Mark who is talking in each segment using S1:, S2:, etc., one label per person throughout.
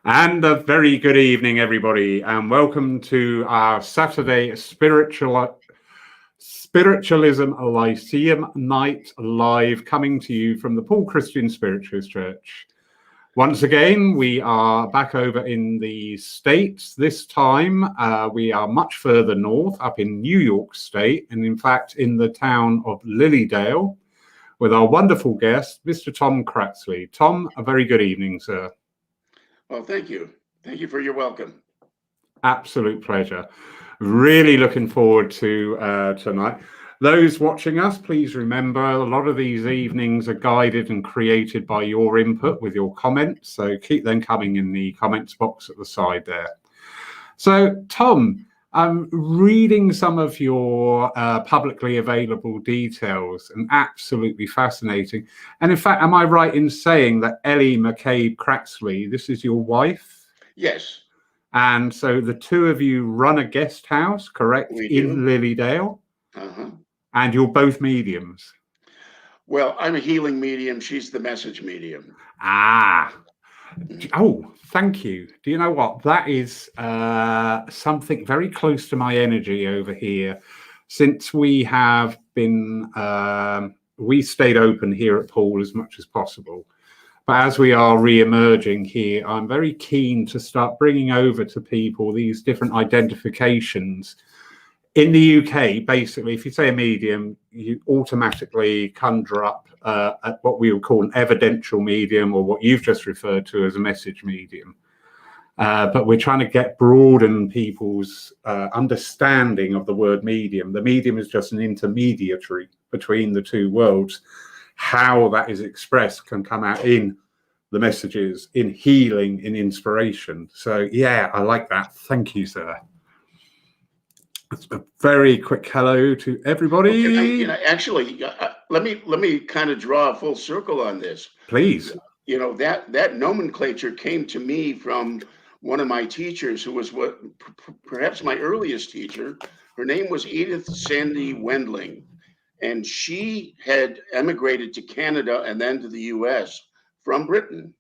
S1: And a very good evening, everybody, and welcome to our Saturday Spiritualism Lyceum Night Live, coming to you from the Paul Christian Spiritualist Church. Once again, we are back over in the States. This time, we are much further north, up in New York State, and in fact, in the town of Lilly Dale, with our wonderful guest, Mr. Tom Cratsley. Tom, a very good evening, sir.
S2: Well, thank you. Thank you for your welcome.
S1: Absolute pleasure. Really looking forward to tonight. Those watching us, please remember a lot of these evenings are guided and created by your input with your comments. So keep them coming in the comments box at the side there. So, Tom, I'm reading some of your publicly available details and absolutely fascinating. And in fact, am I right in saying that Ellie McCabe Cratsley, this is your wife?
S2: Yes.
S1: And so the two of you run a guest house, correct, in Lilly Dale?
S2: Uh-huh.
S1: And you're both mediums?
S2: Well, I'm a healing medium. She's the message medium.
S1: Ah. Oh, thank you. Do you know what? That is something very close to my energy over here. Since we have been, we stayed open here at Paul as much as possible. But as we are re-emerging here, I'm very keen to start bringing over to people these different identifications. In the UK, basically, if you say a medium, you automatically conjure up at what we would call an evidential medium, or what you've just referred to as a message medium. But we're trying to broaden people's understanding of the word medium. The medium is just an intermediary between the two worlds. How that is expressed can come out in the messages, in healing, in inspiration. So, yeah, I like that. Thank you, sir. A very quick hello to everybody.
S2: Actually, let me kind of draw a full circle on this.
S1: Please.
S2: That nomenclature came to me from one of my teachers, who was perhaps my earliest teacher. Her name was Edith Sandy Wendling, and she had emigrated to Canada and then to the U.S. from Britain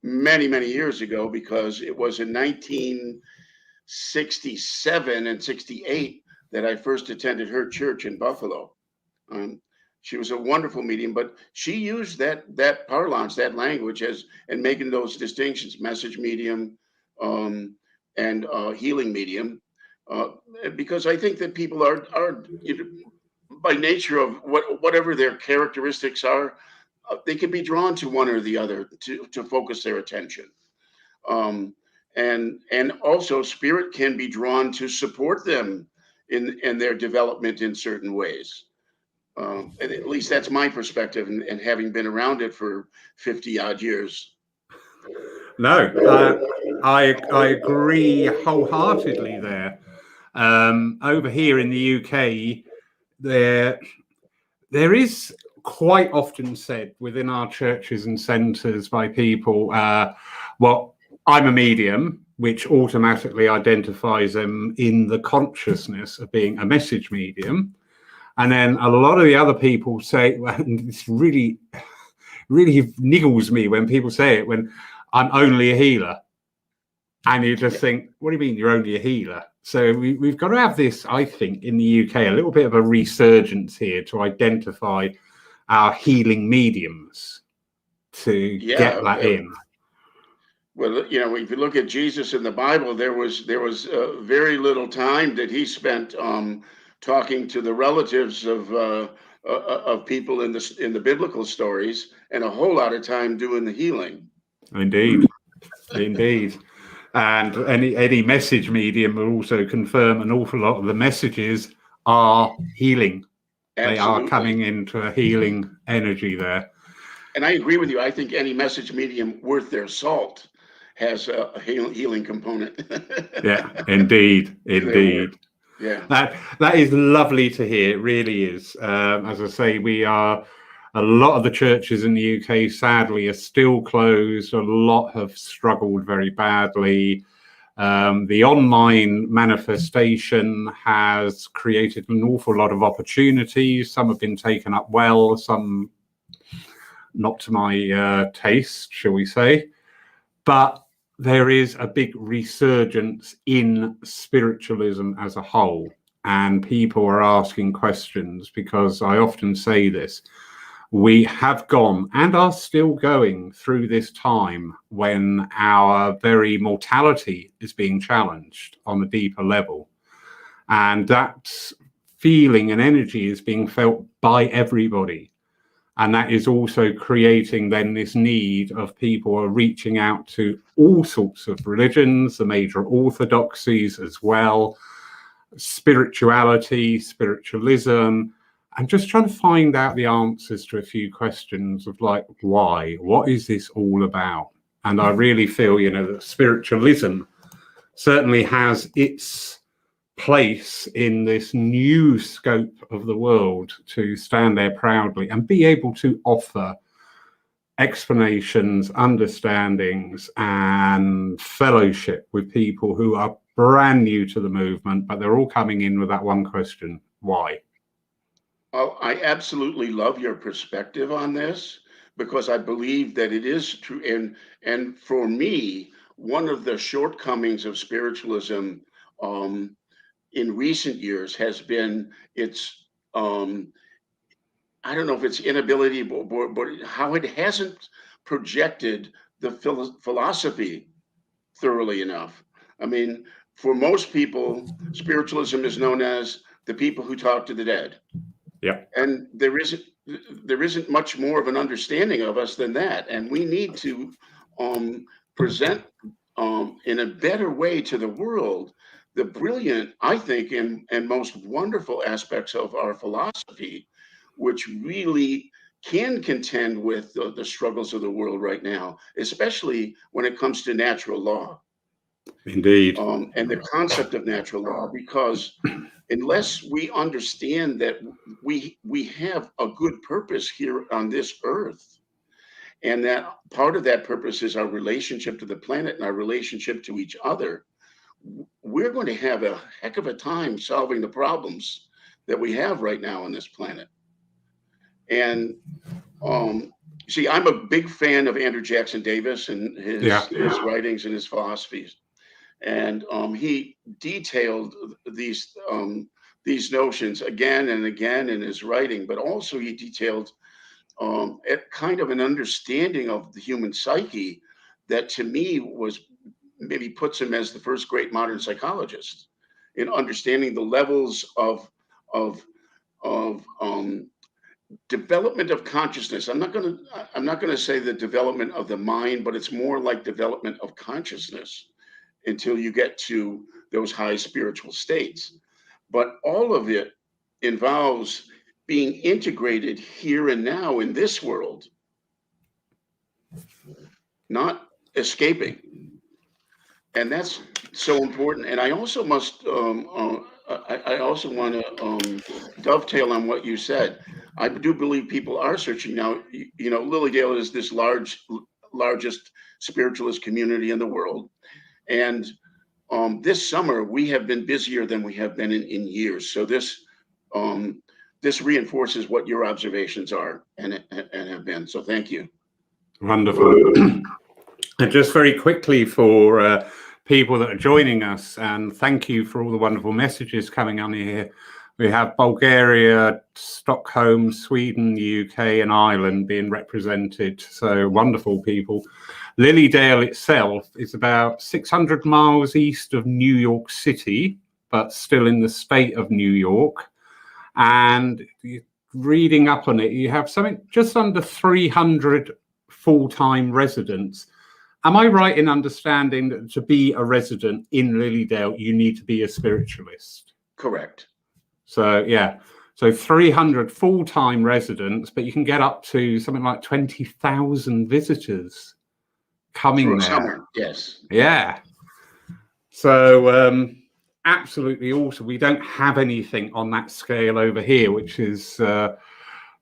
S2: many, many years ago, because it was in 1967 and 68 that I first attended her church in Buffalo. She was a wonderful medium, but she used that parlance, that language, and making those distinctions: message medium and healing medium, because I think that people are by nature of whatever their characteristics are, they can be drawn to one or the other to focus their attention. And also spirit can be drawn to support them in their development in certain ways. And at least that's my perspective, and having been around it for 50 odd years.
S1: No, I agree wholeheartedly there. Over here in the UK, there is quite often said within our churches and centres by people, well, I'm a medium, which automatically identifies them in the consciousness of being a message medium. And then a lot of the other people say, well, this really niggles me when people say it, when I'm only a healer. And you just think, what do you mean you're only a healer? So we've got to have this, I think, in the UK, a little bit of a resurgence here to identify our healing mediums, to get that in.
S2: Well, if you look at Jesus in the Bible, there was very little time that he spent talking to the relatives of people in the biblical stories, and a whole lot of time doing the healing.
S1: Indeed. And any message medium will also confirm an awful lot of the messages are healing. Absolutely. They are coming into a healing energy there.
S2: And I agree with you. I think any message medium worth their salt has a healing component.
S1: Yeah, indeed.
S2: Yeah,
S1: that is lovely to hear. It really is. As I say, a lot of the churches in the UK, sadly, are still closed. A lot have struggled very badly. The online manifestation has created an awful lot of opportunities. Some have been taken up well, some not to my taste, shall we say. But there is a big resurgence in spiritualism as a whole, and people are asking questions, because I often say this: we have gone and are still going through this time when our very mortality is being challenged on a deeper level. And that feeling and energy is being felt by everybody. And that is also creating then this need of people are reaching out to all sorts of religions, the major orthodoxies as well, spirituality, spiritualism, and just trying to find out the answers to a few questions of like, why? What is this all about? And I really feel, that spiritualism certainly has its place in this new scope of the world to stand there proudly and be able to offer explanations, understandings, and fellowship with people who are brand new to the movement, but they're all coming in with that one question: why?
S2: Oh, I absolutely love your perspective on this, because I believe that it is true. And for me, one of the shortcomings of spiritualism in recent years has been its I don't know if it's inability, but how it hasn't projected the philosophy thoroughly enough. I mean, for most people, spiritualism is known as the people who talk to the dead.
S1: Yeah.
S2: And there isn't much more of an understanding of us than that. And we need to present in a better way to the world the brilliant, I think, and most wonderful aspects of our philosophy, which really can contend with the struggles of the world right now, especially when it comes to natural law.
S1: Indeed.
S2: And the concept of natural law, because unless we understand that we have a good purpose here on this earth, and that part of that purpose is our relationship to the planet and our relationship to each other, we're going to have a heck of a time solving the problems that we have right now on this planet. And see, I'm a big fan of Andrew Jackson Davis and his writings and his philosophies. And he detailed these notions again and again in his writing, but also he detailed kind of an understanding of the human psyche that, to me, was maybe puts him as the first great modern psychologist in understanding the levels of development of consciousness. I'm not going to say the development of the mind, but it's more like development of consciousness until you get to those high spiritual states. But all of it involves being integrated here and now in this world, not escaping. And that's so important. And I also must, I also want to dovetail on what you said. I do believe people are searching now. Lilly Dale is this largest spiritualist community in the world. And this summer, we have been busier than we have been in years. So this reinforces what your observations are and have been. So thank you.
S1: Wonderful. And just very quickly for people that are joining us, and thank you for all the wonderful messages coming on here. We have Bulgaria, Stockholm, Sweden, UK, and Ireland being represented. So wonderful people. Lilly Dale itself is about 600 miles east of New York City, but still in the state of New York. And reading up on it, you have something just under 300 full-time residents. Am I right in understanding that to be a resident in Lilly Dale, you need to be a spiritualist?
S2: Correct.
S1: So, yeah. So 300 full-time residents, but you can get up to something like 20,000 visitors coming there.
S2: Summer, yes.
S1: Yeah. So absolutely awesome. We don't have anything on that scale over here, which is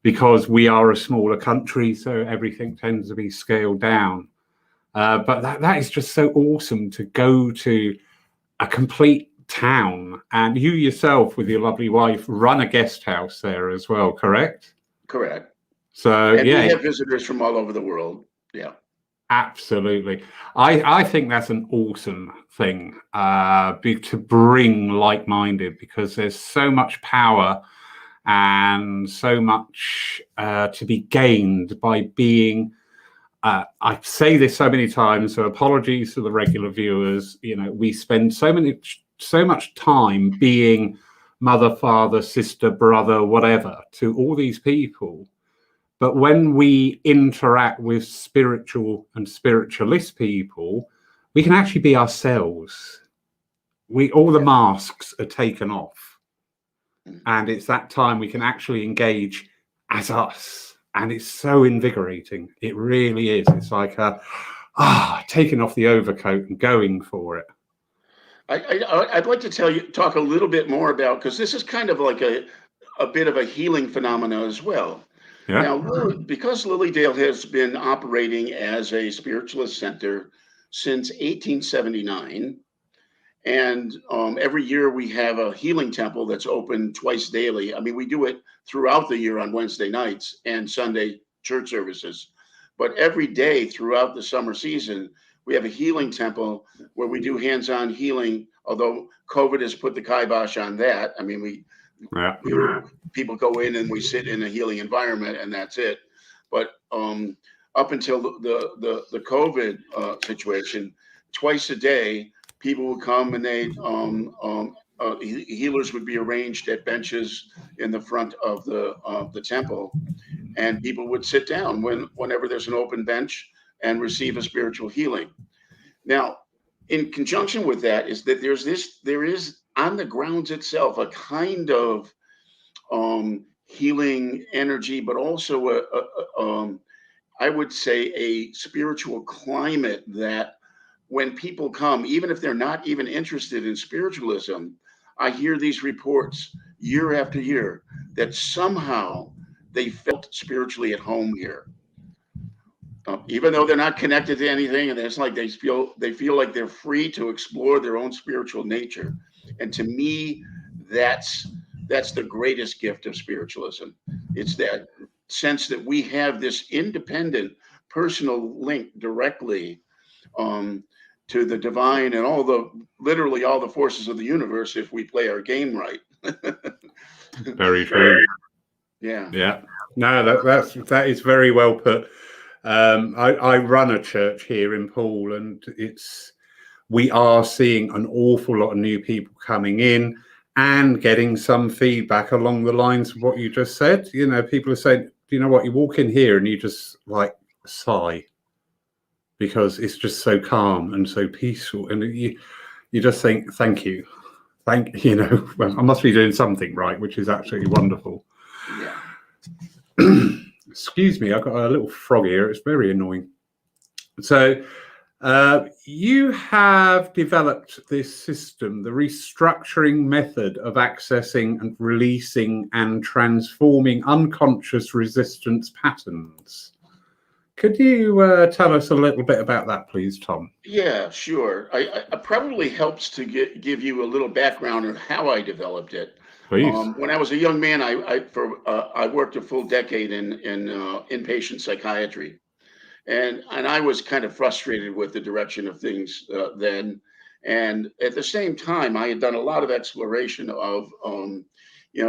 S1: because we are a smaller country, so everything tends to be scaled down. But that is just so awesome to go to a complete town, and you yourself with your lovely wife run a guest house there as well, correct?
S2: Correct.
S1: So
S2: and we have visitors from all over the world. Yeah.
S1: Absolutely. I think that's an awesome thing to bring like-minded, because there's so much power and so much to be gained by being I say this so many times, so apologies to the regular viewers. You know, we spend so much time being mother, father, sister, brother, whatever to all these people. But when we interact with spiritual and spiritualist people, we can actually be ourselves. All the masks are taken off. And it's that time we can actually engage as us. And it's so invigorating. It really is. It's like taking off the overcoat and going for it.
S2: I'd like to talk a little bit more about, because this is kind of like a bit of a healing phenomena as well.
S1: Yeah.
S2: Now, because Lilly Dale has been operating as a spiritualist center since 1879, and every year we have a healing temple that's open twice daily. I mean, we do it throughout the year on Wednesday nights and Sunday church services. But every day throughout the summer season, we have a healing temple where we do hands-on healing, although COVID has put the kibosh on that. I mean, people go in and we sit in a healing environment and that's it. But up until the COVID situation, twice a day, people would come and healers would be arranged at benches in the front of the temple, and people would sit down whenever there's an open bench and receive a spiritual healing. Now, in conjunction with that is that there is on the grounds itself a kind of healing energy, but also I would say a spiritual climate that when people come, even if they're not even interested in spiritualism, I hear these reports year after year that somehow they felt spiritually at home here. Even though they're not connected to anything, and it's like they feel like they're free to explore their own spiritual nature. And to me, that's the greatest gift of spiritualism. It's that sense that we have this independent personal link directly to the divine and literally all the forces of the universe if we play our game right.
S1: Very true.
S2: Yeah.
S1: No, that is very well put. I run a church here in Poole, and we are seeing an awful lot of new people coming in and getting some feedback along the lines of what you just said. You know, people are saying, you know what, you walk in here and you just like sigh, because it's just so calm and so peaceful, and you just think, thank you, well, I must be doing something right, which is absolutely wonderful.
S2: Yeah.
S1: Excuse me, I've got a little frog here. It's very annoying. So you have developed this system, the restructuring method of accessing and releasing and transforming unconscious resistance patterns. Could you tell us a little bit about that, please, Tom?
S2: Yeah, sure. I probably helps to give you a little background on how I developed it.
S1: Please.
S2: When I was a young man, I worked a full decade in inpatient psychiatry, and I was kind of frustrated with the direction of things then. And at the same time, I had done a lot of exploration of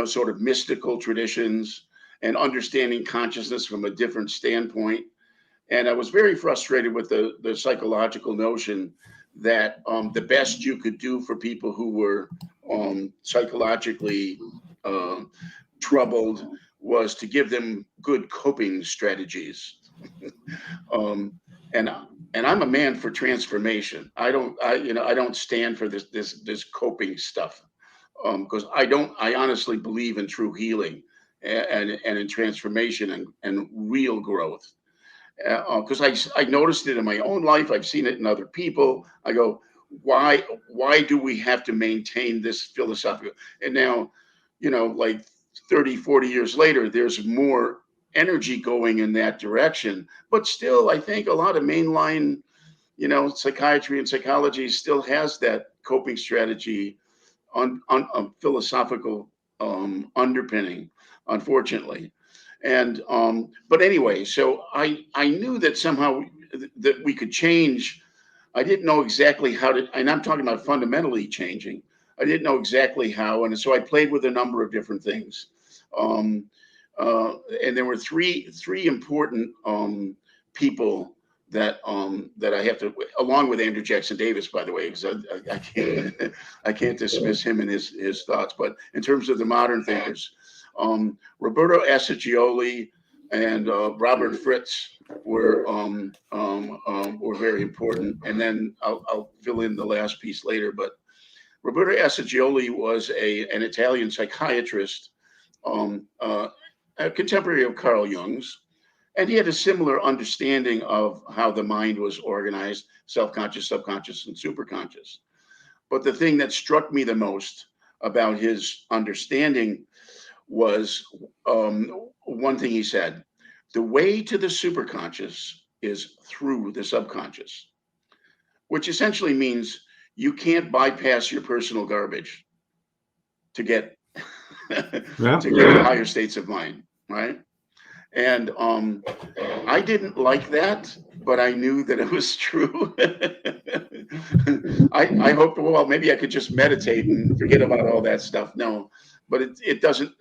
S2: sort of mystical traditions and understanding consciousness from a different standpoint. And I was very frustrated with the psychological notion that the best you could do for people who were psychologically troubled was to give them good coping strategies. And I'm a man for transformation. I don't stand for this coping stuff, because I honestly believe in true healing and in transformation and real growth. Because I noticed it in my own life. I've seen it in other people. I go, why do we have to maintain this philosophical? And now, like 30, 40 years later, there's more energy going in that direction. But still, I think a lot of mainline, psychiatry and psychology still has that coping strategy on philosophical underpinning, unfortunately. And but anyway, so I knew that somehow that we could change. I didn't know exactly how to, and I'm talking about fundamentally changing. I didn't know exactly how, and so I played with a number of different things. Um, and there were three important people that I have to, along with Andrew Jackson Davis, by the way, because I can't I can't dismiss him and his thoughts. But in terms of the modern thinkers, Roberto Assagioli and Robert Fritz were very important. And then I'll fill in the last piece later. But Roberto Assagioli was an Italian psychiatrist, a contemporary of Carl Jung's. And he had a similar understanding of how the mind was organized, self-conscious, subconscious, and superconscious. But the thing that struck me the most about his understanding was one thing he said: the way to the superconscious is through the subconscious, which essentially means you can't bypass your personal garbage to get to higher states of mind, right? And I didn't like that, but I knew that it was true. I hoped, well, maybe I could just meditate and forget about all that stuff. No, but it doesn't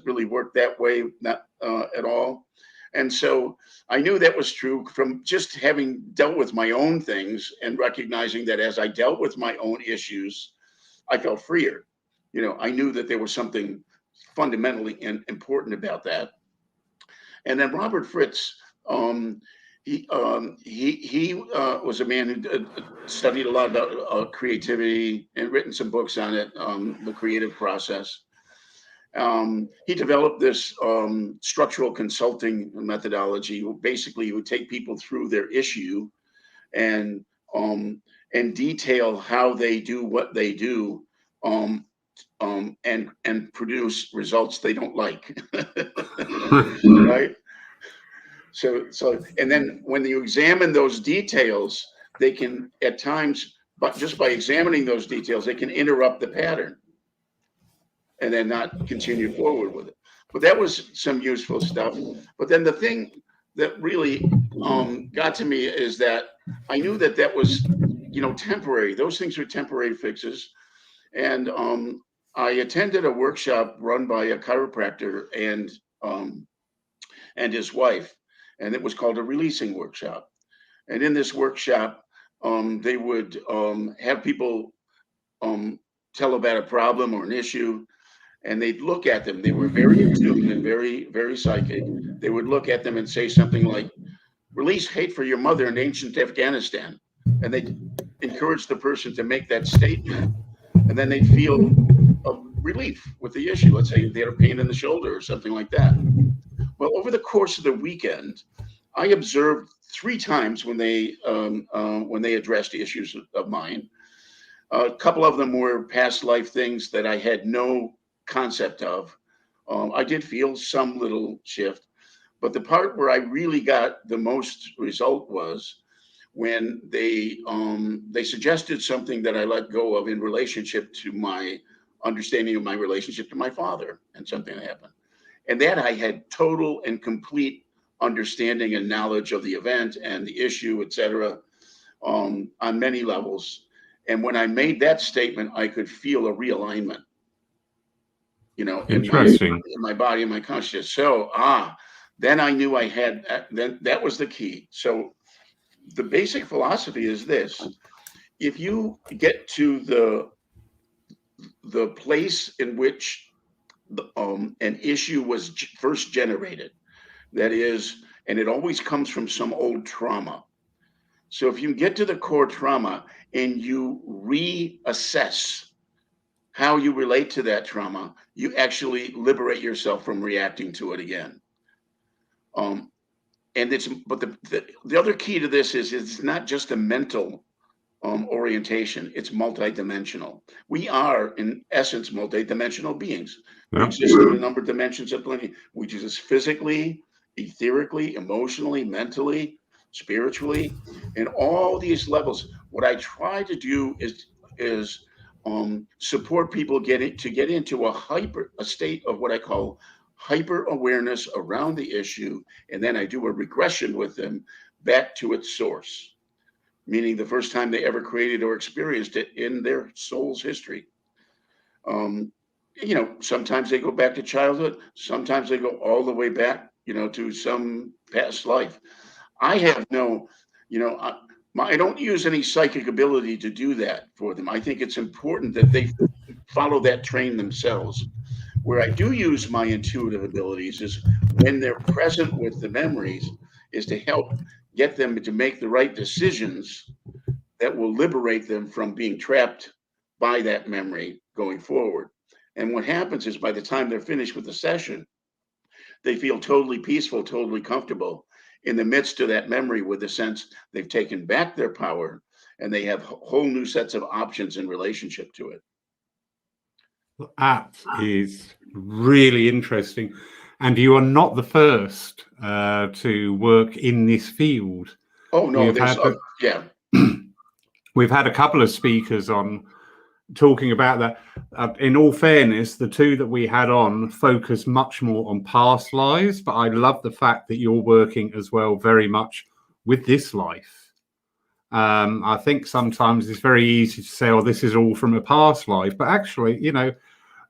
S2: really work that way, not at all. And so I knew that was true from just having dealt with my own things and recognizing that as I dealt with my own issues, I felt freer. I knew that there was something fundamentally important about that. And then Robert Fritz, he was a man who studied a lot about creativity and written some books on it, the creative process. He developed this structural consulting methodology. Basically, he would take people through their issue and detail how they do what they do, and produce results they don't like. Right? So, and then when you examine those details, they can at times, but just by examining those details, they can interrupt the pattern and then not continue forward with it. But that was some useful stuff. But then the thing that really got to me is that I knew that was, temporary. Those things are temporary fixes. And I attended a workshop run by a chiropractor and his wife, and it was called a releasing workshop. And in this workshop, they would have people tell about a problem or an issue, and they'd look at them. They were very in tune and very, very psychic. They would look at them and say something like, "Release hate for your mother in ancient Afghanistan." And they'd encourage the person to make that statement, and then they'd feel a relief with the issue. Let's say they had a pain in the shoulder or something like that. Well, over the course of the weekend, I observed 3 times when they addressed issues of mine. A couple of them were past life things that I had no concept of. I did feel some little shift, but the part where I really got the most result was when they suggested something that I let go of in relationship to my understanding of my relationship to my father, and something that happened. And that I had total and complete understanding and knowledge of the event and the issue, et cetera, on many levels. And when I made that statement, I could feel a realignment,
S1: Interesting.
S2: in my body and my consciousness. So, then I knew I had, then that was the key. So the basic philosophy is this: if you get to the place in which an issue was first generated, that is, and it always comes from some old trauma. So if you get to the core trauma and you reassess how you relate to that trauma, you actually liberate yourself from reacting to it again. And but the other key to this is it's not just a mental orientation, it's multidimensional. We are, in essence, multidimensional beings. We exist in a number of dimensions of lineage. We exist physically, etherically, emotionally, mentally, spiritually, in all these levels. What I try to do is support people get into a state of what I call hyper awareness around the issue, and then I do a regression with them back to its source, meaning the first time they ever created or experienced it in their soul's history. Sometimes they go back to childhood, sometimes they go all the way back, to some past life. I have no, I don't use any psychic ability to do that for them. I think it's important that they follow that train themselves. Where I do use my intuitive abilities is when they're present with the memories, is to help get them to make the right decisions that will liberate them from being trapped by that memory going forward. And what happens is by the time they're finished with the session, they feel totally peaceful, totally comfortable in the midst of that memory, with the sense they've taken back their power and they have whole new sets of options in relationship to it.
S1: That is really interesting. And you are not the first to work in this field.
S2: Oh, no,
S1: We've had a couple of speakers on talking about that. In all fairness, the two that we had on focus much more on past lives, but I love the fact that you're working as well very much with this life. I think sometimes it's very easy to say, oh, this is all from a past life, but actually,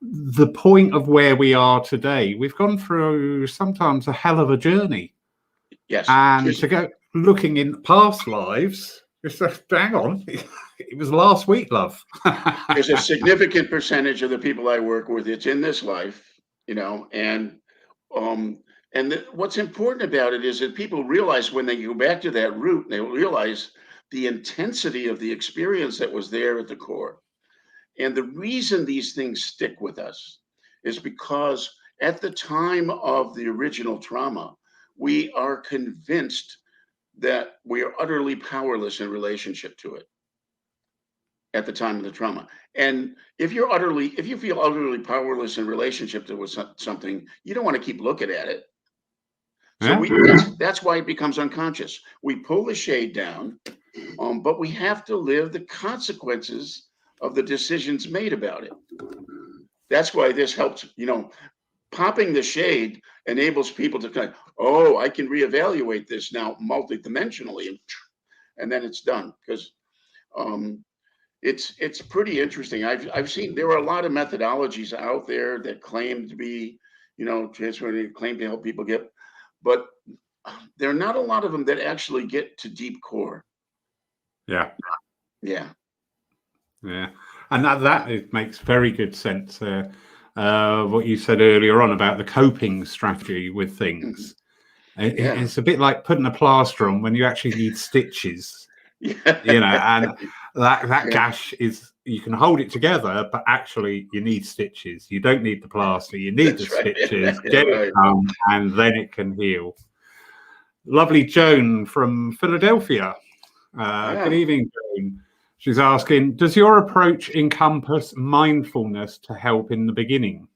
S1: the point of where we are today, we've gone through sometimes a hell of a journey.
S2: Yes.
S1: And to go looking in past lives, just hang on, it was last week, love.
S2: There's a significant percentage of the people I work with, it's in this life, and what's important about it is that people realize when they go back to that root, they realize the intensity of the experience that was there at the core. And the reason these things stick with us is because at the time of the original trauma, we are convinced that we are utterly powerless in relationship to it at the time of the trauma. And if you feel utterly powerless in relationship to something, you don't want to keep looking at it. So that's why it becomes unconscious. We pull the shade down, but we have to live the consequences of the decisions made about it. That's why this helps, popping the shade enables people to kind of, oh, I can reevaluate this now multidimensionally, and then it's done. Because it's pretty interesting. I've seen there are a lot of methodologies out there that claim to be, transformative, claim to help people get, but there are not a lot of them that actually get to deep core.
S1: Yeah. And that it makes very good sense. What you said earlier on about the coping strategy with things. It's a bit like putting a plaster on when you actually need stitches. And that gash is, you can hold it together, but actually you need stitches. You don't need the plaster, you need the stitches, get it done, and then it can heal. Lovely Joan from Philadelphia. Good evening, Joan. She's asking, does your approach encompass mindfulness to help in the beginning?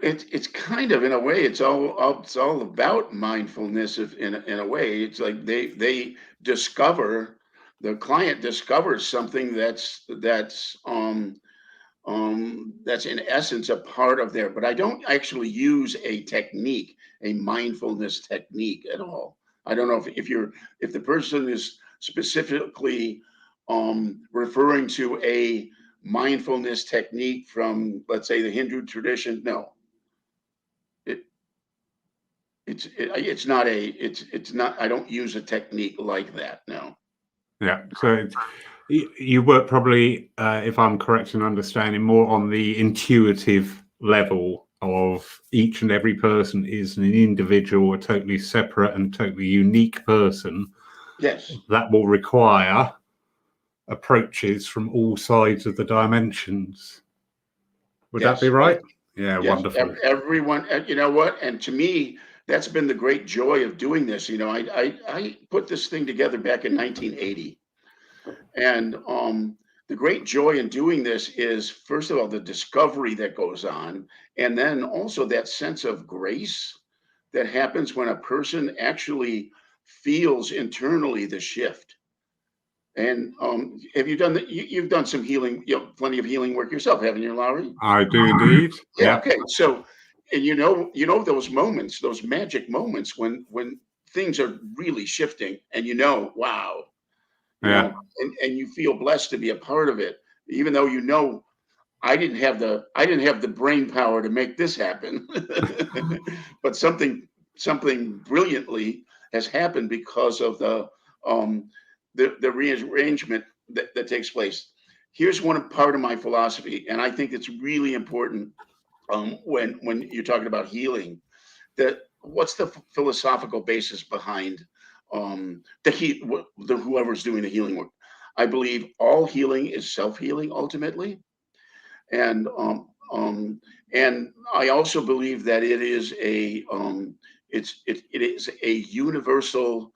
S2: It's kind of, in a way, it's all about mindfulness. In a way, it's like the client discovers something that's in essence a part of there. But I don't actually use a mindfulness technique at all. I don't know if the person is specifically referring to a mindfulness technique from, let's say, the Hindu tradition. No, it's not. I don't use a technique like that. No.
S1: Yeah. So you work probably, if I'm correct in understanding, more on the intuitive level of each and every person is an individual, a totally separate and totally unique person.
S2: Yes.
S1: That will require approaches from all sides of the dimensions. Would that be right? Yeah, yes. Wonderful.
S2: Everyone, you know what? And to me, that's been the great joy of doing this. I put this thing together back in 1980. And the great joy in doing this is, first of all, the discovery that goes on, and then also that sense of grace that happens when a person actually feels internally the shift. And have you done that? You've done some healing, plenty of healing work yourself, haven't you, Lowry?
S1: I do indeed.
S2: Yeah. Okay. So, and you know those moments, those magic moments when things are really shifting, and wow,
S1: Yeah.
S2: and you feel blessed to be a part of it, even though I didn't have the brain power to make this happen, but something brilliantly has happened because of the rearrangement that takes place. Here's one part of my philosophy, and I think it's really important when you're talking about healing. That what's the philosophical basis behind whoever's doing the healing work? I believe all healing is self-healing ultimately, and and I also believe that it is it is a universal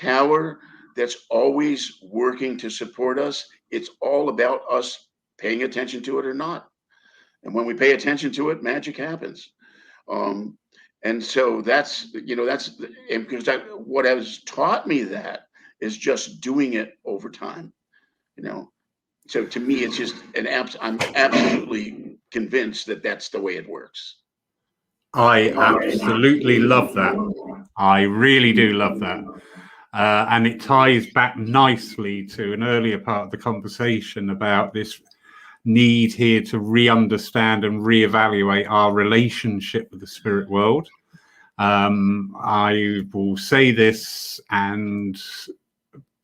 S2: power that's always working to support us. It's all about us paying attention to it or not. And when we pay attention to it, magic happens. Um, and so and because what has taught me that is just doing it over time. You know, so to me, it's just I'm absolutely convinced that that's the way it works.
S1: I absolutely love that. I really do love that. And it ties back nicely to an earlier part of the conversation about this need here to re-understand and re-evaluate our relationship with the spirit world. I will say this, and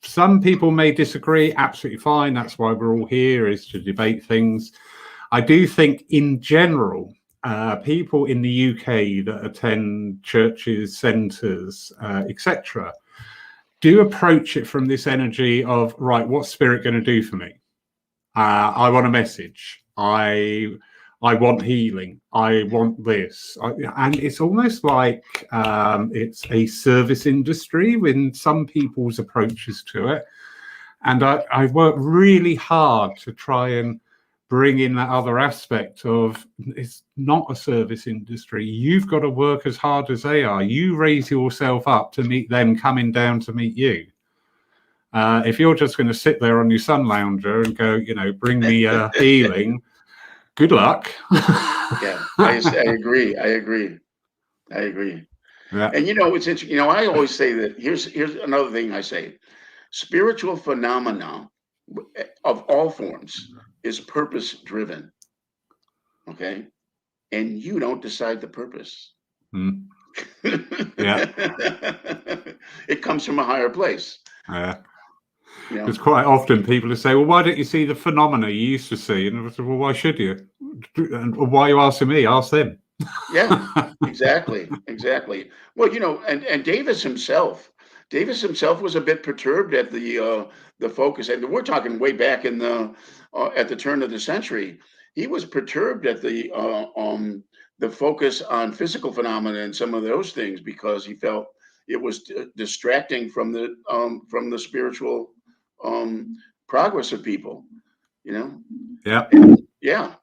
S1: some people may disagree. Absolutely fine. That's why we're all here, is to debate things. I do think in general, people in the UK that attend churches, centres, etc., do approach it from this energy of, right, what's spirit going to do for me? I want a message. I want healing. I want this. And it's almost like it's a service industry in some people's approaches to it. And I work really hard to try and bring in that other aspect of, it's not a service industry. You've got to work as hard as they are. You raise yourself up to meet them coming down to meet you. If you're just going to sit there on your sun lounger and go, bring me healing, good luck.
S2: Yeah, I agree. Yeah. And it's interesting. I always say that here's another thing I say: spiritual phenomena of all forms is purpose driven. Okay, and you don't decide the purpose.
S1: Mm. Yeah,
S2: it comes from a higher place.
S1: Yeah. Because quite often people will say, well, why don't you see the phenomena you used to see? And I said, well, why should you? And why are you asking me? Ask them.
S2: Yeah, exactly. Well, and Davis himself was a bit perturbed at the focus, and we're talking way back in at the turn of the century. He was perturbed at the focus on physical phenomena and some of those things because he felt it was distracting from the spiritual progress of people.
S1: Yeah.
S2: Yeah.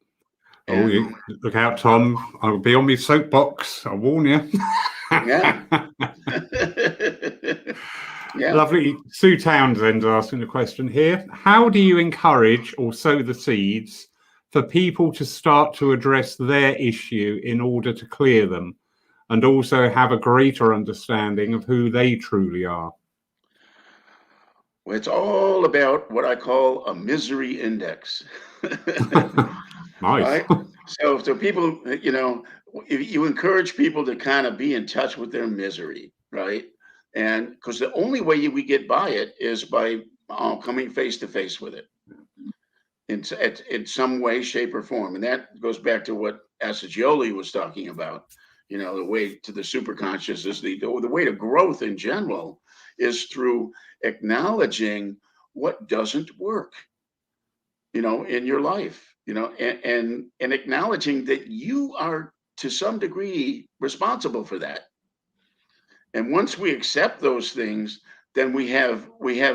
S1: Oh, look out, Tom. I'll be on my soapbox. I'll warn you.
S2: Yeah. Yeah.
S1: Lovely. Sue Townsend asking the question here. How do you encourage or sow the seeds for people to start to address their issue in order to clear them and also have a greater understanding of who they truly are?
S2: Well, it's all about what I call a misery index.
S1: Nice.
S2: Right? So people, if you encourage people to kind of be in touch with their misery, right? And because the only way we get by it is by coming face to face with it in some way, shape, or form. And that goes back to what Assagioli was talking about. The way to the superconscious is the way to growth in general is through acknowledging what doesn't work, in your life, and acknowledging that you are to some degree responsible for that. And once we accept those things, then we have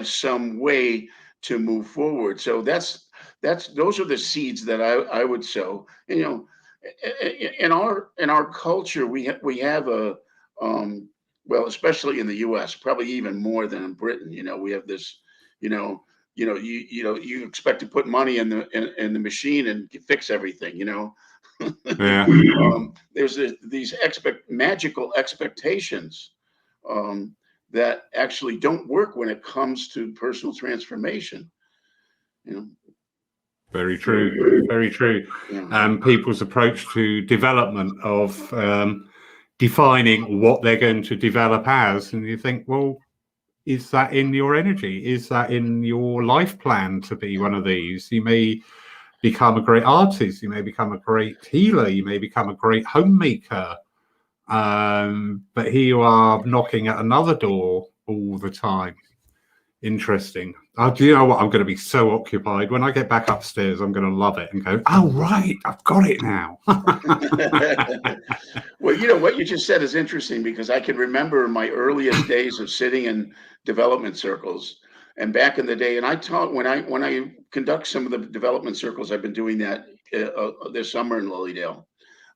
S2: some way to move forward. So those are the seeds that I would sow. And, in our culture, we have a well, especially in the U.S., probably even more than in Britain. We have this, you expect to put money in the machine and fix everything.
S1: Yeah.
S2: There's these magical expectations that actually don't work when it comes to personal transformation. You know.
S1: Very true. Very true.
S2: Yeah.
S1: People's approach to development of defining what they're going to develop as, and you think, well, is that in your energy? Is that in your life plan to be one of these? You may become a great artist. You may become a great healer. You may become a great homemaker. But here you are knocking at another door all the time. Interesting. Do you know what? I'm going to be so occupied. When I get back upstairs, I'm going to love it and go, oh, right, I've got it now.
S2: Well, you know, what you just said is interesting, because I can remember my earliest days of sitting in development circles. And back in the day, and I taught when I conduct some of the development circles, I've been doing that this summer in Lilly Dale.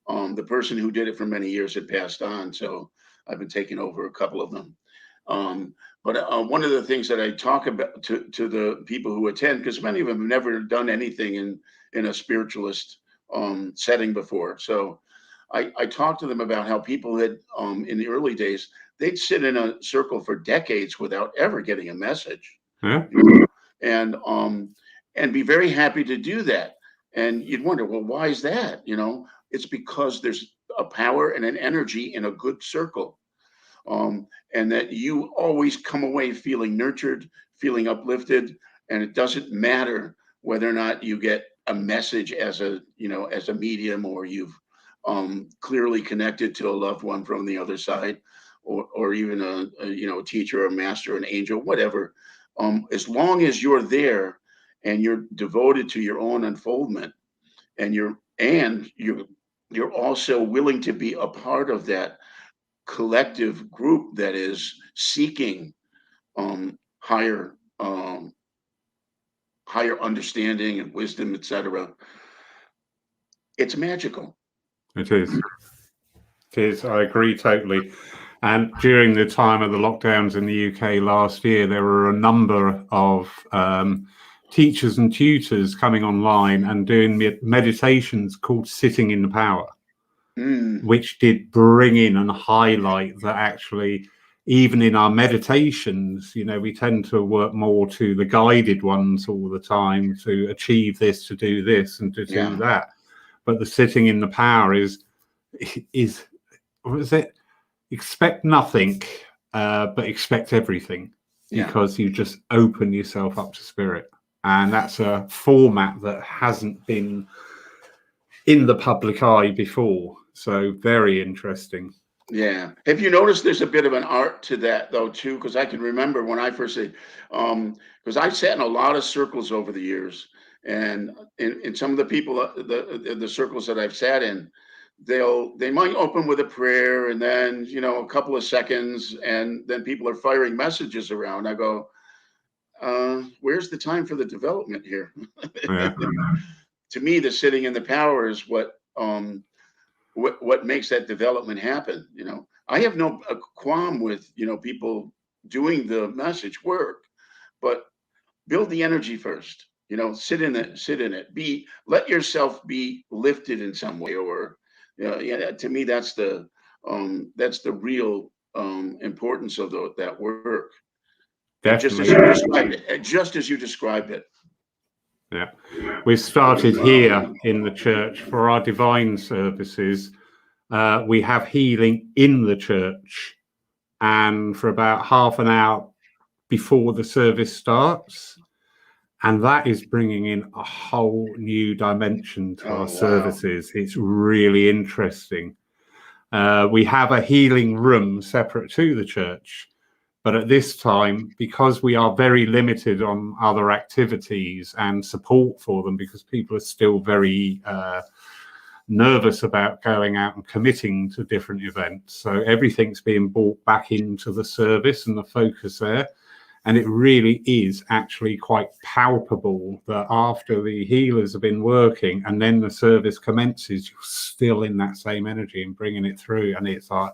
S2: The person who did it for many years had passed on, so I've been taking over a couple of them. But one of the things that I talk about to the people who attend, because many of them have never done anything in a spiritualist setting before, so I talk to them about how people had in the early days, they'd sit in a circle for decades without ever getting a message, and be very happy to do that. And you'd wonder, well, why is that? You know, it's because there's a power and an energy in a good circle. And that you always come away feeling nurtured, feeling uplifted, and it doesn't matter whether or not you get a message as a medium, or you've clearly connected to a loved one from the other side, or even a teacher or a master, an angel, whatever. As long as you're there and you're devoted to your own unfoldment, and you're also willing to be a part of that collective group that is seeking higher understanding and wisdom, etc. It's magical.
S1: It is. It is. I agree totally. And during the time of the lockdowns in the UK last year, there were a number of teachers and tutors coming online and doing meditations called Sitting in the Power. Which did bring in and highlight that actually, even in our meditations, we tend to work more to the guided ones all the time, to achieve this, to do this, and to do that. But the sitting in the power is what is it? Expect nothing, but expect everything, because you just open yourself up to spirit. And that's a format that hasn't been in the public eye before. So very interesting.
S2: Yeah. Have you noticed there's a bit of an art to that, though, too? Because I can remember when I first said, because I've sat in a lot of circles over the years, and in some of the people, the circles that I've sat in, they might open with a prayer, and then a couple of seconds, and then people are firing messages around. I go, where's the time for the development here? To me, the sitting in the power is what makes that development happen. I have no qualm with people doing the message work, but build the energy first. Sit in it. Let yourself be lifted in some way, or to me, that's the real importance of that work. Just as you described it.
S1: Yeah, we started here in the church for our divine services. We have healing in the church, and for about half an hour before the service starts, and that is bringing in a whole new dimension to our services. It's really interesting. We have a healing room separate to the church. But at this time, because we are very limited on other activities and support for them, because people are still very nervous about going out and committing to different events. So everything's being brought back into the service and the focus there. And it really is actually quite palpable that after the healers have been working and then the service commences, you're still in that same energy and bringing it through. And it's like,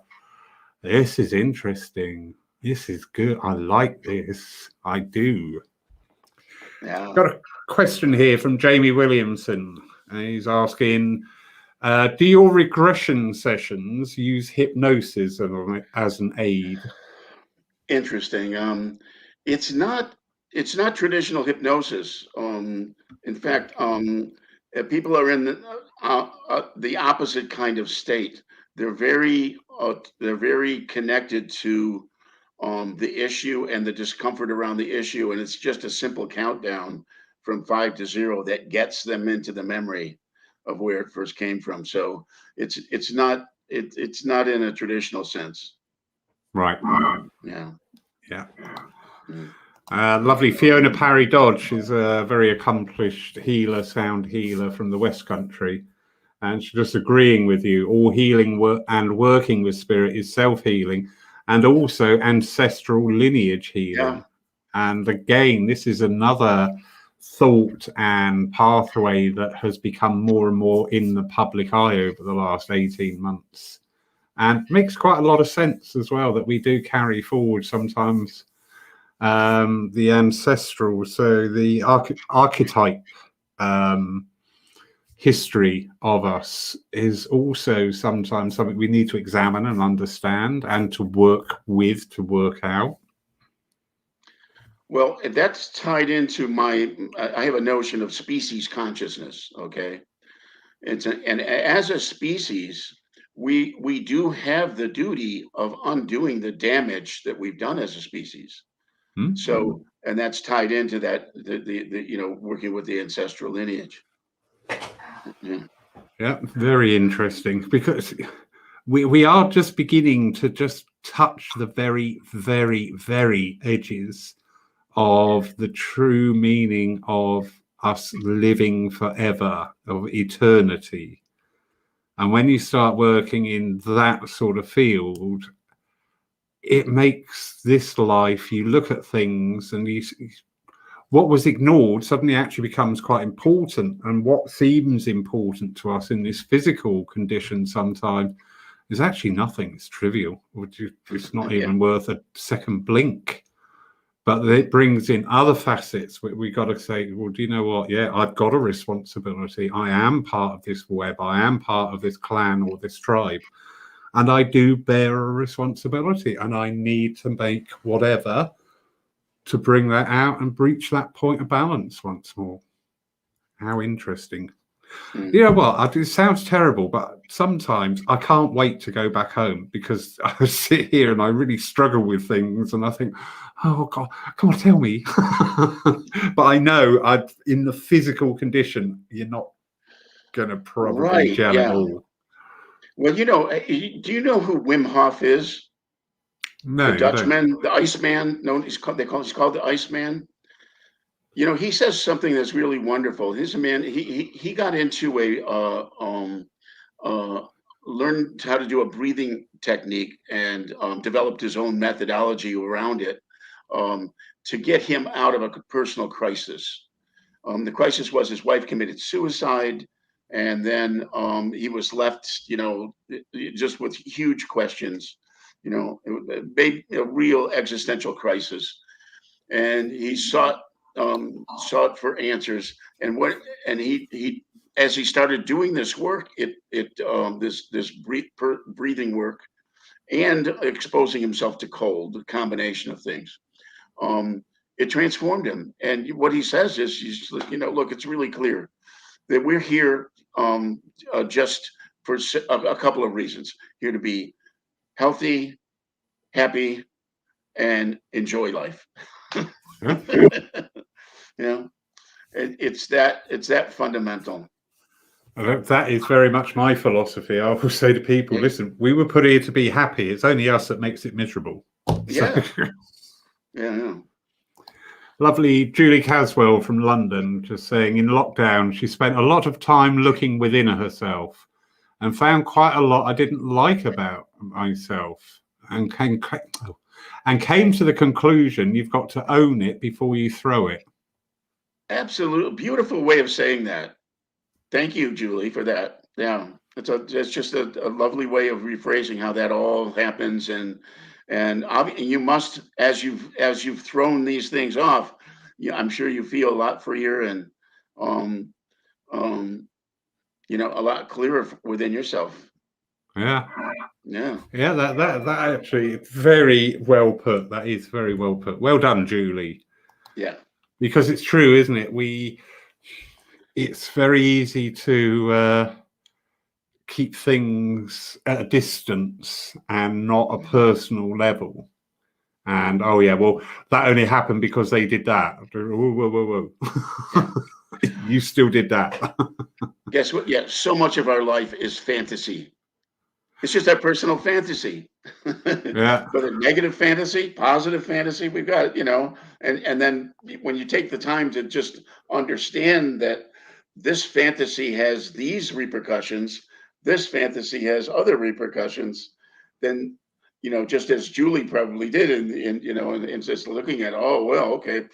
S1: this is interesting. This is good. I like this. I do.
S2: Yeah.
S1: Got a question here from Jamie Williamson. He's asking, do your regression sessions use hypnosis as an aid?
S2: Interesting. It's not traditional hypnosis. In fact, people are in the opposite kind of state. They're very connected to the issue and the discomfort around the issue, and it's just a simple countdown from 5 to 0 that gets them into the memory of where it first came from. So it's not in a traditional sense.
S1: Right.
S2: Yeah.
S1: Yeah.
S2: Mm.
S1: Lovely. Fiona Parry Dodge is a very accomplished healer, sound healer from the West Country. And she's just agreeing with you. All healing and working with spirit is self-healing and also ancestral lineage healing.
S2: Yeah.
S1: And again, this is another thought and pathway that has become more and more in the public eye over the last 18 months. And makes quite a lot of sense as well that we do carry forward sometimes the ancestral, so the archetype history of us is also sometimes something we need to examine and understand and to work with, to work out.
S2: Well, that's tied into I have a notion of species consciousness. Okay. And as a species, we do have the duty of undoing the damage that we've done as a species.
S1: Hmm?
S2: So, and that's tied into that, working with the ancestral lineage. Yeah.
S1: Yeah, very interesting, because we are just beginning to just touch the very, very, very edges of the true meaning of us living forever, of eternity. And when you start working in that sort of field, it makes this life, you look at things and what was ignored suddenly actually becomes quite important. And what seems important to us in this physical condition sometimes is actually nothing. It's trivial. It's not even worth a second blink. But it brings in other facets. We got to say, well, do you know what? Yeah, I've got a responsibility. I am part of this web. I am part of this clan or this tribe. And I do bear a responsibility. And I need to make whatever to bring that out and reach that point of balance once more. How interesting.
S2: Mm.
S1: You know what? It sounds terrible, but sometimes I can't wait to go back home because I sit here and I really struggle with things and I think, oh God, come on, tell me. But I know in the physical condition, you're not going to probably
S2: Right.
S1: gel at
S2: Yeah.
S1: all.
S2: Well, do you know who Wim Hof is?
S1: No,
S2: The
S1: I don't.
S2: Dutchman, the Iceman. No, he's called the Iceman. He says something that's really wonderful. He's a man. He got into uh, learned how to do a breathing technique and developed his own methodology around it um, to get him out of a personal crisis. The crisis was his wife committed suicide, and then he was left, just with huge questions, a real existential crisis, and he sought for answers. And he as he started doing this work, this breathing work and exposing himself to cold, a combination of things. It transformed him. And what he says is, look, it's really clear that we're here just for a couple of reasons. Here to be healthy, happy, and enjoy life. It's that fundamental.
S1: That is very much my philosophy. I will say to people, listen, we were put here to be happy. It's only us that makes it miserable.
S2: Yeah. Yeah.
S1: Lovely Julie Caswell from London just saying, in lockdown, she spent a lot of time looking within herself and found quite a lot I didn't like about myself, and came to the conclusion you've got to own it before you throw it.
S2: Absolutely. Beautiful way of saying that. Thank you, Julie, for that. Yeah. It's just a lovely way of rephrasing how that all happens. And you must, as you've thrown these things off, I'm sure you feel a lot freer and a lot clearer within yourself.
S1: Yeah.
S2: Yeah.
S1: Yeah, that actually very well put. That is very well put. Well done, Julie.
S2: Yeah.
S1: Because it's true, isn't it? It's very easy to keep things at a distance and not a personal level. And oh yeah, well, that only happened because they did that. Whoa, whoa, whoa, whoa.
S2: Yeah.
S1: You still did that.
S2: Guess what? Yeah, so much of our life is fantasy. It's just our personal fantasy.
S1: Yeah,
S2: Whether negative fantasy, positive fantasy, we've got, and then when you take the time to just understand that this fantasy has these repercussions, this fantasy has other repercussions, then just as Julie probably did, in just looking at, oh well, okay,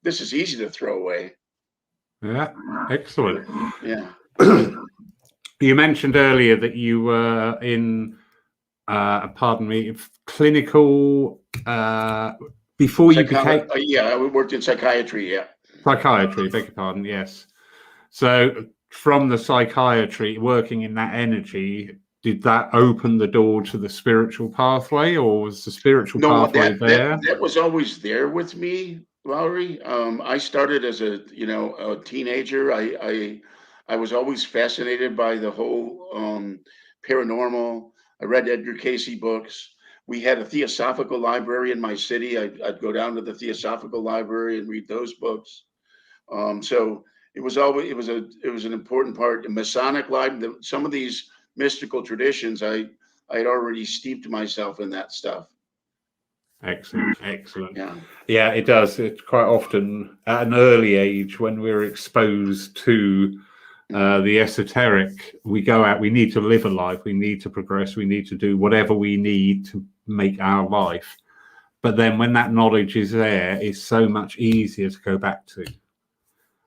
S2: this is easy to throw away.
S1: yeah, excellent.
S2: Yeah.
S1: You mentioned earlier that you were in, pardon me, clinical before you became
S2: Yeah, I worked in psychiatry. Yeah.
S1: psychiatry. Beg your pardon. Yes. So from the psychiatry, working in that energy, did that open the door to the spiritual pathway, or was the spiritual
S2: No,
S1: pathway there?
S2: that was always there with me, Valerie. I started as a teenager. I was always fascinated by the whole paranormal. I read Edgar Casey books. We had a theosophical library in my city. I'd go down to the theosophical library and read those books. So it was always it was an important part. The Masonic life, some of these mystical traditions, I had already steeped myself in that stuff.
S1: Excellent, excellent.
S2: Yeah.
S1: Yeah, it does. It's quite often at an early age when we're exposed to the esoteric, we go out, we need to live a life, we need to progress, we need to do whatever we need to make our life. But then when that knowledge is there, it's so much easier to go back to.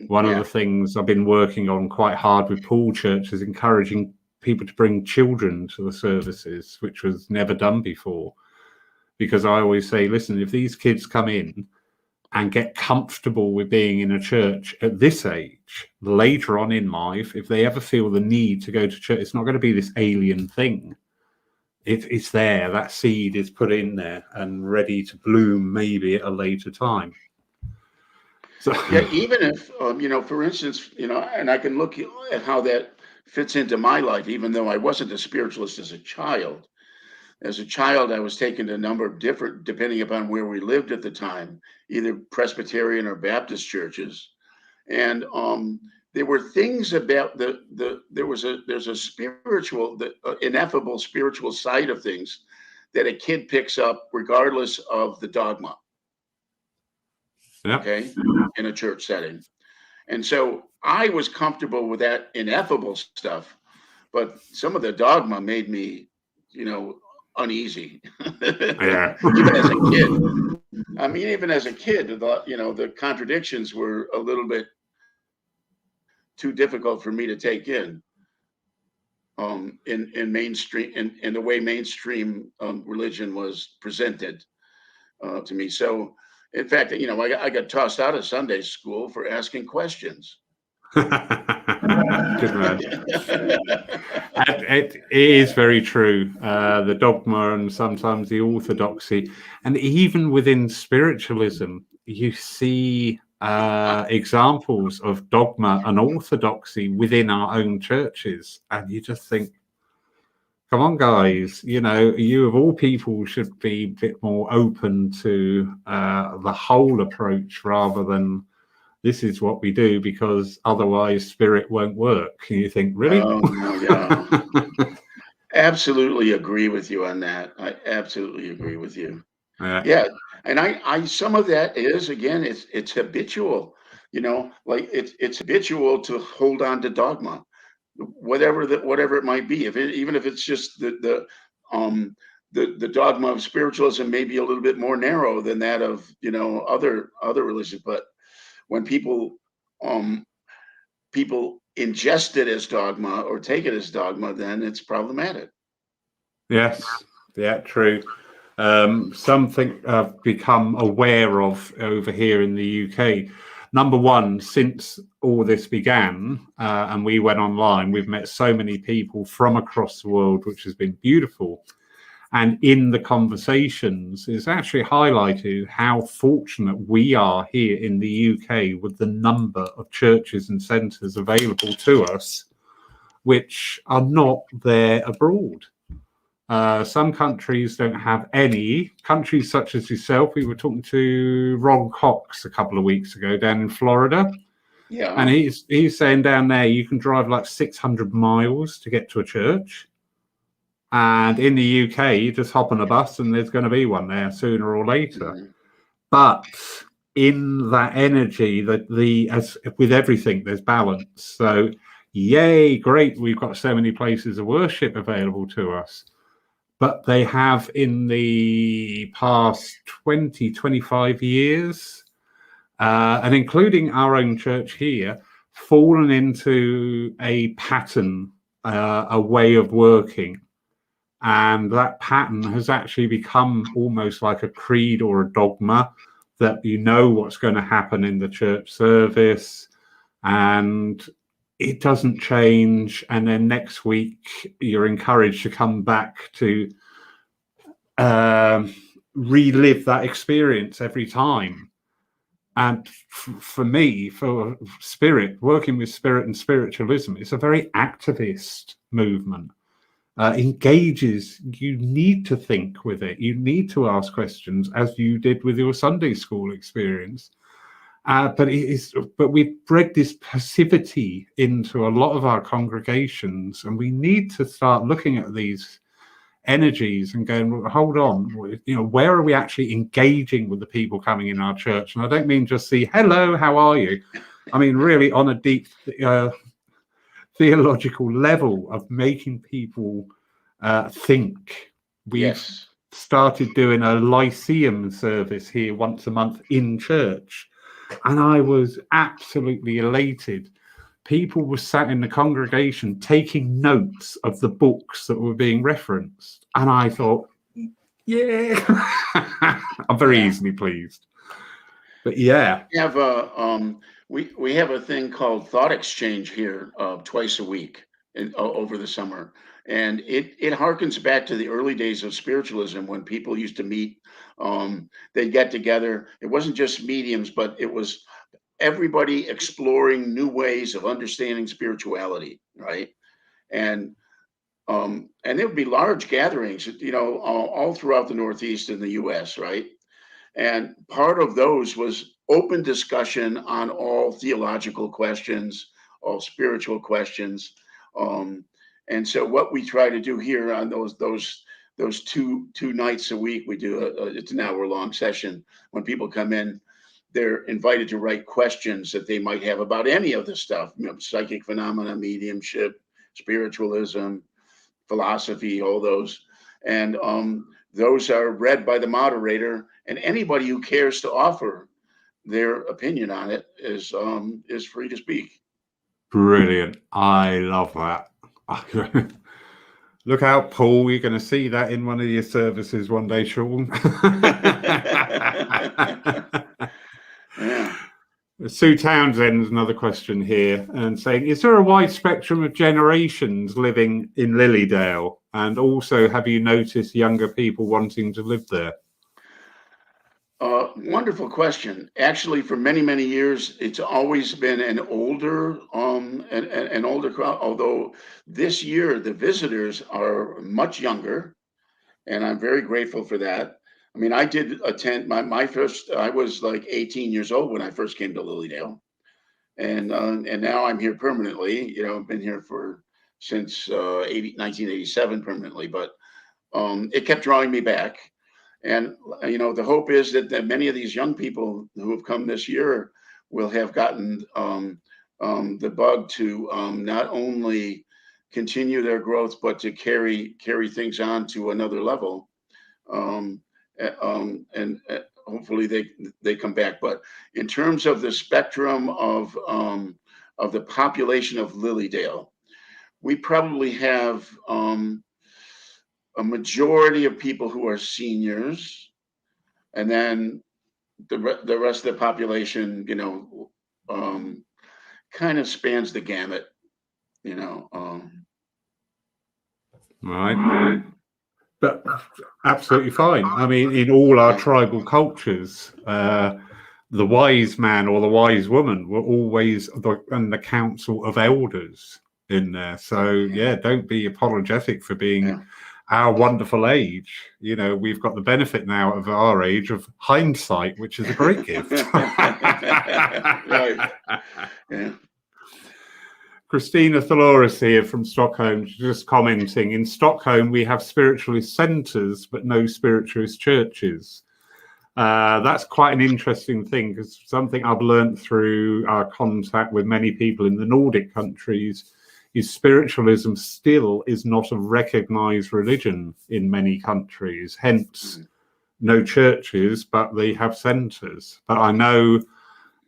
S1: One of the things I've been working on quite hard with Paul Church is encouraging people to bring children to the services, which was never done before. Because I always say, listen, if these kids come in and get comfortable with being in a church at this age, later on in life, if they ever feel the need to go to church, it's not going to be this alien thing. It's there. That seed is put in there and ready to bloom maybe at a later time. So,
S2: Yeah, even if for instance, and I can look at how that fits into my life, even though I wasn't a spiritualist as a child. As a child, I was taken to a number of different, depending upon where we lived at the time, either Presbyterian or Baptist churches, and there were things about there's a spiritual, ineffable spiritual side of things that a kid picks up regardless of the dogma.
S1: yeah.
S2: Okay, in a church setting. And so I was comfortable with that ineffable stuff, but some of the dogma made me, uneasy.
S1: Yeah.
S2: Even as a kid. I mean, even as a kid, the contradictions were a little bit too difficult for me to take in mainstream, in the way mainstream religion was presented to me. So, in fact, I got tossed out of Sunday school for asking questions.
S1: Good man. It is very true. The dogma and sometimes the orthodoxy, and even within spiritualism, you see examples of dogma and orthodoxy within our own churches, and you just think, come on, guys, you of all people should be a bit more open to the whole approach rather than this is what we do because otherwise spirit won't work. And you think, really?
S2: Yeah. Absolutely agree with you on that. I absolutely agree with you. Yeah. And I some of that is, again, it's habitual, like it's habitual to hold on to dogma, whatever it might be. Even if it's just the dogma of spiritualism may be a little bit more narrow than that of other religions, but when people ingest it as dogma or take it as dogma, then it's problematic.
S1: Yes, yeah, true. Something I've become aware of over here in the UK, number one, since all this began and we went online, we've met so many people from across the world, which has been beautiful. And in the conversations, it's actually highlighted how fortunate we are here in the UK with the number of churches and centres available to us, which are not there abroad. Some countries don't have any. Countries such as yourself, we were talking to Ron Cox a couple of weeks ago down in Florida.
S2: Yeah.
S1: And he's saying down there you can drive like 600 miles to get to a church. And in the UK, you just hop on a bus and there's going to be one there sooner or later.
S2: Mm-hmm.
S1: But in that energy, that as with everything, there's balance. So, yay, great, we've got so many places of worship available to us. But they have, in the past 20, 25 years, and including our own church here, fallen into a pattern, a way of working. And that pattern has actually become almost like a creed or a dogma, that you know what's going to happen in the church service and it doesn't change. And then next week, you're encouraged to come back to relive that experience every time. And for me, for spirit, working with spirit and spiritualism, it's a very activist movement. Engages, you need to think with it, you need to ask questions, as you did with your Sunday school experience. But we've bred this passivity into a lot of our congregations, and we need to start looking at these energies and going, well, hold on, where are we actually engaging with the people coming in our church? And I don't mean just see, hello, how are you? I mean really on a deep theological level of making people think. We've started doing a Lyceum service here once a month in church, and I was absolutely elated. People were sat in the congregation taking notes of the books that were being referenced, and I thought, yeah, I'm very easily pleased. But yeah,
S2: we have a thing called Thought Exchange here twice a week over the summer, and it harkens back to the early days of spiritualism when people used to meet. They'd get together. It wasn't just mediums, but it was everybody exploring new ways of understanding spirituality, right? And there would be large gatherings, all throughout the Northeast in the U.S., right? And part of those was open discussion on all theological questions, all spiritual questions. And so what we try to do here on those two nights a week, we do it's an hour-long session. When people come in, they're invited to write questions that they might have about any of the stuff, psychic phenomena, mediumship, spiritualism, philosophy, all those. And those are read by the moderator, and anybody who cares to offer their opinion on it is free to speak.
S1: Brilliant. I love that. Look out, Paul. You're going to see that in one of your services one day, Sean.
S2: Yeah.
S1: Sue Townsend's another question here and saying, is there a wide spectrum of generations living in Lilly Dale? And also, have you noticed younger people wanting to live there?
S2: Wonderful question. Actually, for many, many years, it's always been an older crowd. Although this year the visitors are much younger, and I'm very grateful for that. I mean, I did attend my first. I was like 18 years old when I first came to Lilly Dale, and now I'm here permanently. I've been here since 1987 permanently, but it kept drawing me back. And the hope is that many of these young people who have come this year will have gotten the bug to not only continue their growth, but to carry things on to another level. And hopefully they come back. But in terms of the spectrum of the population of Lilly Dale, we probably have a majority of people who are seniors, and then the rest of the population, kind of spans the gamut, you know.
S1: Right. But absolutely fine. I mean, in all our
S2: Yeah.
S1: tribal cultures, the wise man or the wise woman were always in the council of elders in there. So yeah, don't be apologetic for being
S2: Yeah.
S1: our wonderful age. You know, we've got the benefit now of our age of hindsight, which is a great gift.
S2: Right. Yeah.
S1: Christina Thaloris here from Stockholm, just commenting, in Stockholm we have spiritualist centres but no spiritualist churches. That's quite an interesting thing, because something I've learned through our contact with many people in the Nordic countries is spiritualism still is not a recognised religion in many countries, hence no churches, but they have centres. But I know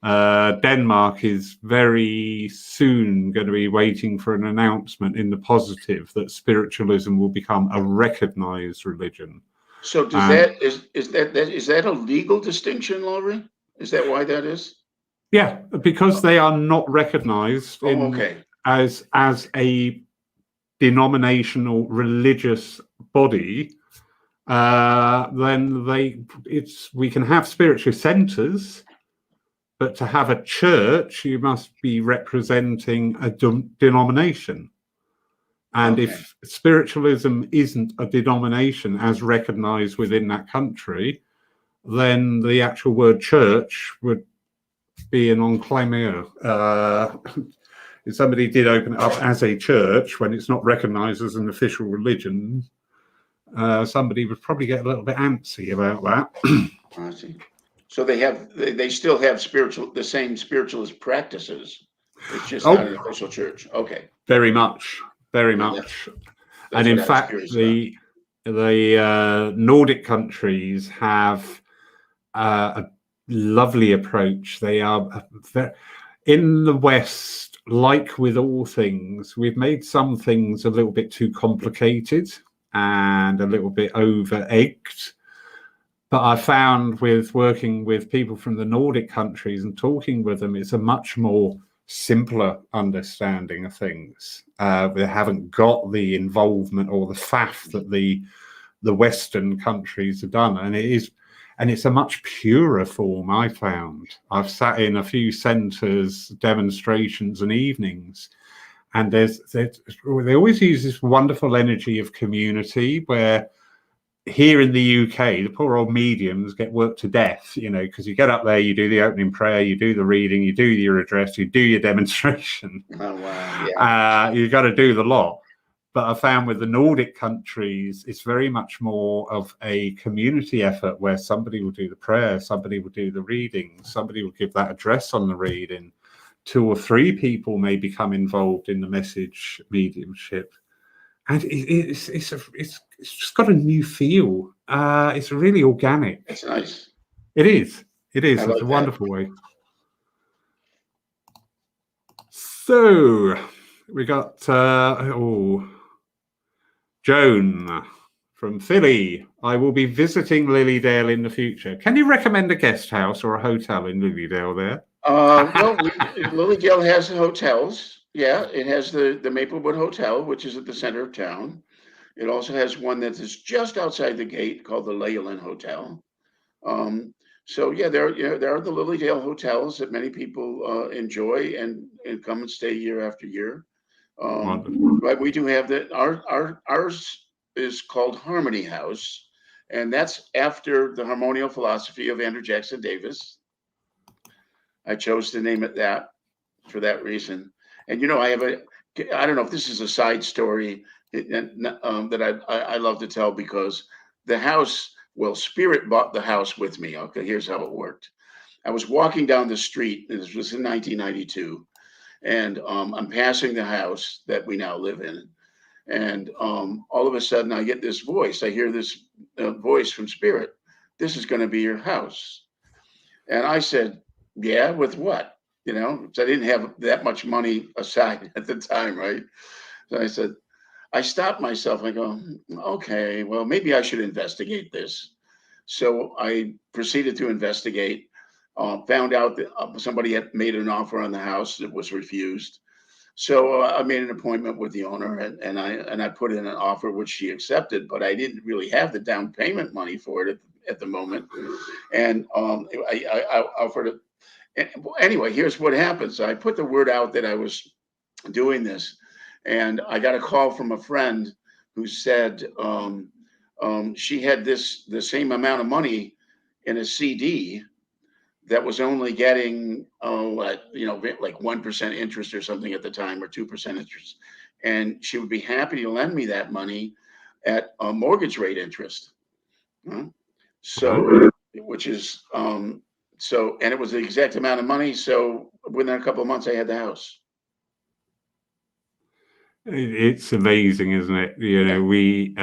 S1: Denmark is very soon going to be waiting for an announcement in the positive that spiritualism will become a recognised religion.
S2: So does that is that a legal distinction, Laurie? Is that why that is?
S1: Yeah, because they are not recognised
S2: Okay.
S1: as a denominational religious body. Then we can have spiritual centres. But to have a church, you must be representing a denomination. And if spiritualism isn't a denomination as recognized within that country, then the actual word church would be an enclave. If somebody did open it up as a church when it's not recognized as an official religion, somebody would probably get a little bit antsy about that.
S2: I see. So they still have the same spiritualist practices. It's just not an official church. Okay.
S1: Very much. And in fact, the Nordic countries have a lovely approach. They are in the West, like with all things, we've made some things a little bit too complicated and a little bit over-egged. But I found with working with people from the Nordic countries and talking with them, it's a much more simpler understanding of things. They haven't got the involvement or the faff that the Western countries have done, and it's a much purer form. I found I've sat in a few centres, demonstrations, and evenings, and they always use this wonderful energy of community where. Here in the UK, the poor old mediums get worked to death, you know, because you get up there, you do the opening prayer, you do the reading, you do your address, you do your demonstration.
S2: Oh, wow. Yeah.
S1: You got to do the lot. But I found with the Nordic countries, it's very much more of a community effort where somebody will do the prayer, somebody will do the reading, somebody will give that address on the reading. 2 or 3 people may become involved in the message mediumship. And it's just got a new feel. It's really organic.
S2: It's nice.
S1: It is. It's
S2: like
S1: a wonderful way. So we got Joan from Philly. I will be visiting Lilly Dale in the future. Can you recommend a guest house or a hotel in Lilly Dale there?
S2: Well, Lilly Dale has hotels. Yeah, it has the Maplewood Hotel, which is at the center of town. It also has one that is just outside the gate called the Leyland Hotel. So yeah, there are the Lilly Dale hotels that many people enjoy and come and stay year after year. But we do have that. Ours is called Harmony House, and that's after the harmonial philosophy of Andrew Jackson Davis. I chose to name it that for that reason. And you know, I don't know if this is a side story that I love to tell, because the house, well, Spirit bought the house with me. Okay, here's how it worked. I was walking down the street, and this was in 1992, and I'm passing the house that we now live in. And all of a sudden, I get this voice. I hear this voice from Spirit. This is going to be your house. And I said, yeah, with what? You know, so I didn't have that much money aside at the time, right? So I said, I stopped myself. I go, okay, well, maybe I should investigate this. So I proceeded to investigate. found out that somebody had made an offer on the house that was refused. So I made an appointment with the owner, and I put in an offer which she accepted, but I didn't really have the down payment money for it at the moment, and I offered it. Anyway, here's what happens. I put the word out that I was doing this, and I got a call from a friend who said she had the same amount of money in a CD that was only getting like 1% interest or something at the time, or 2% interest, and she would be happy to lend me that money at a mortgage rate interest. So, which is so, and it was the exact amount of money. So within a couple of months, I had the house.
S1: It's amazing, isn't it? We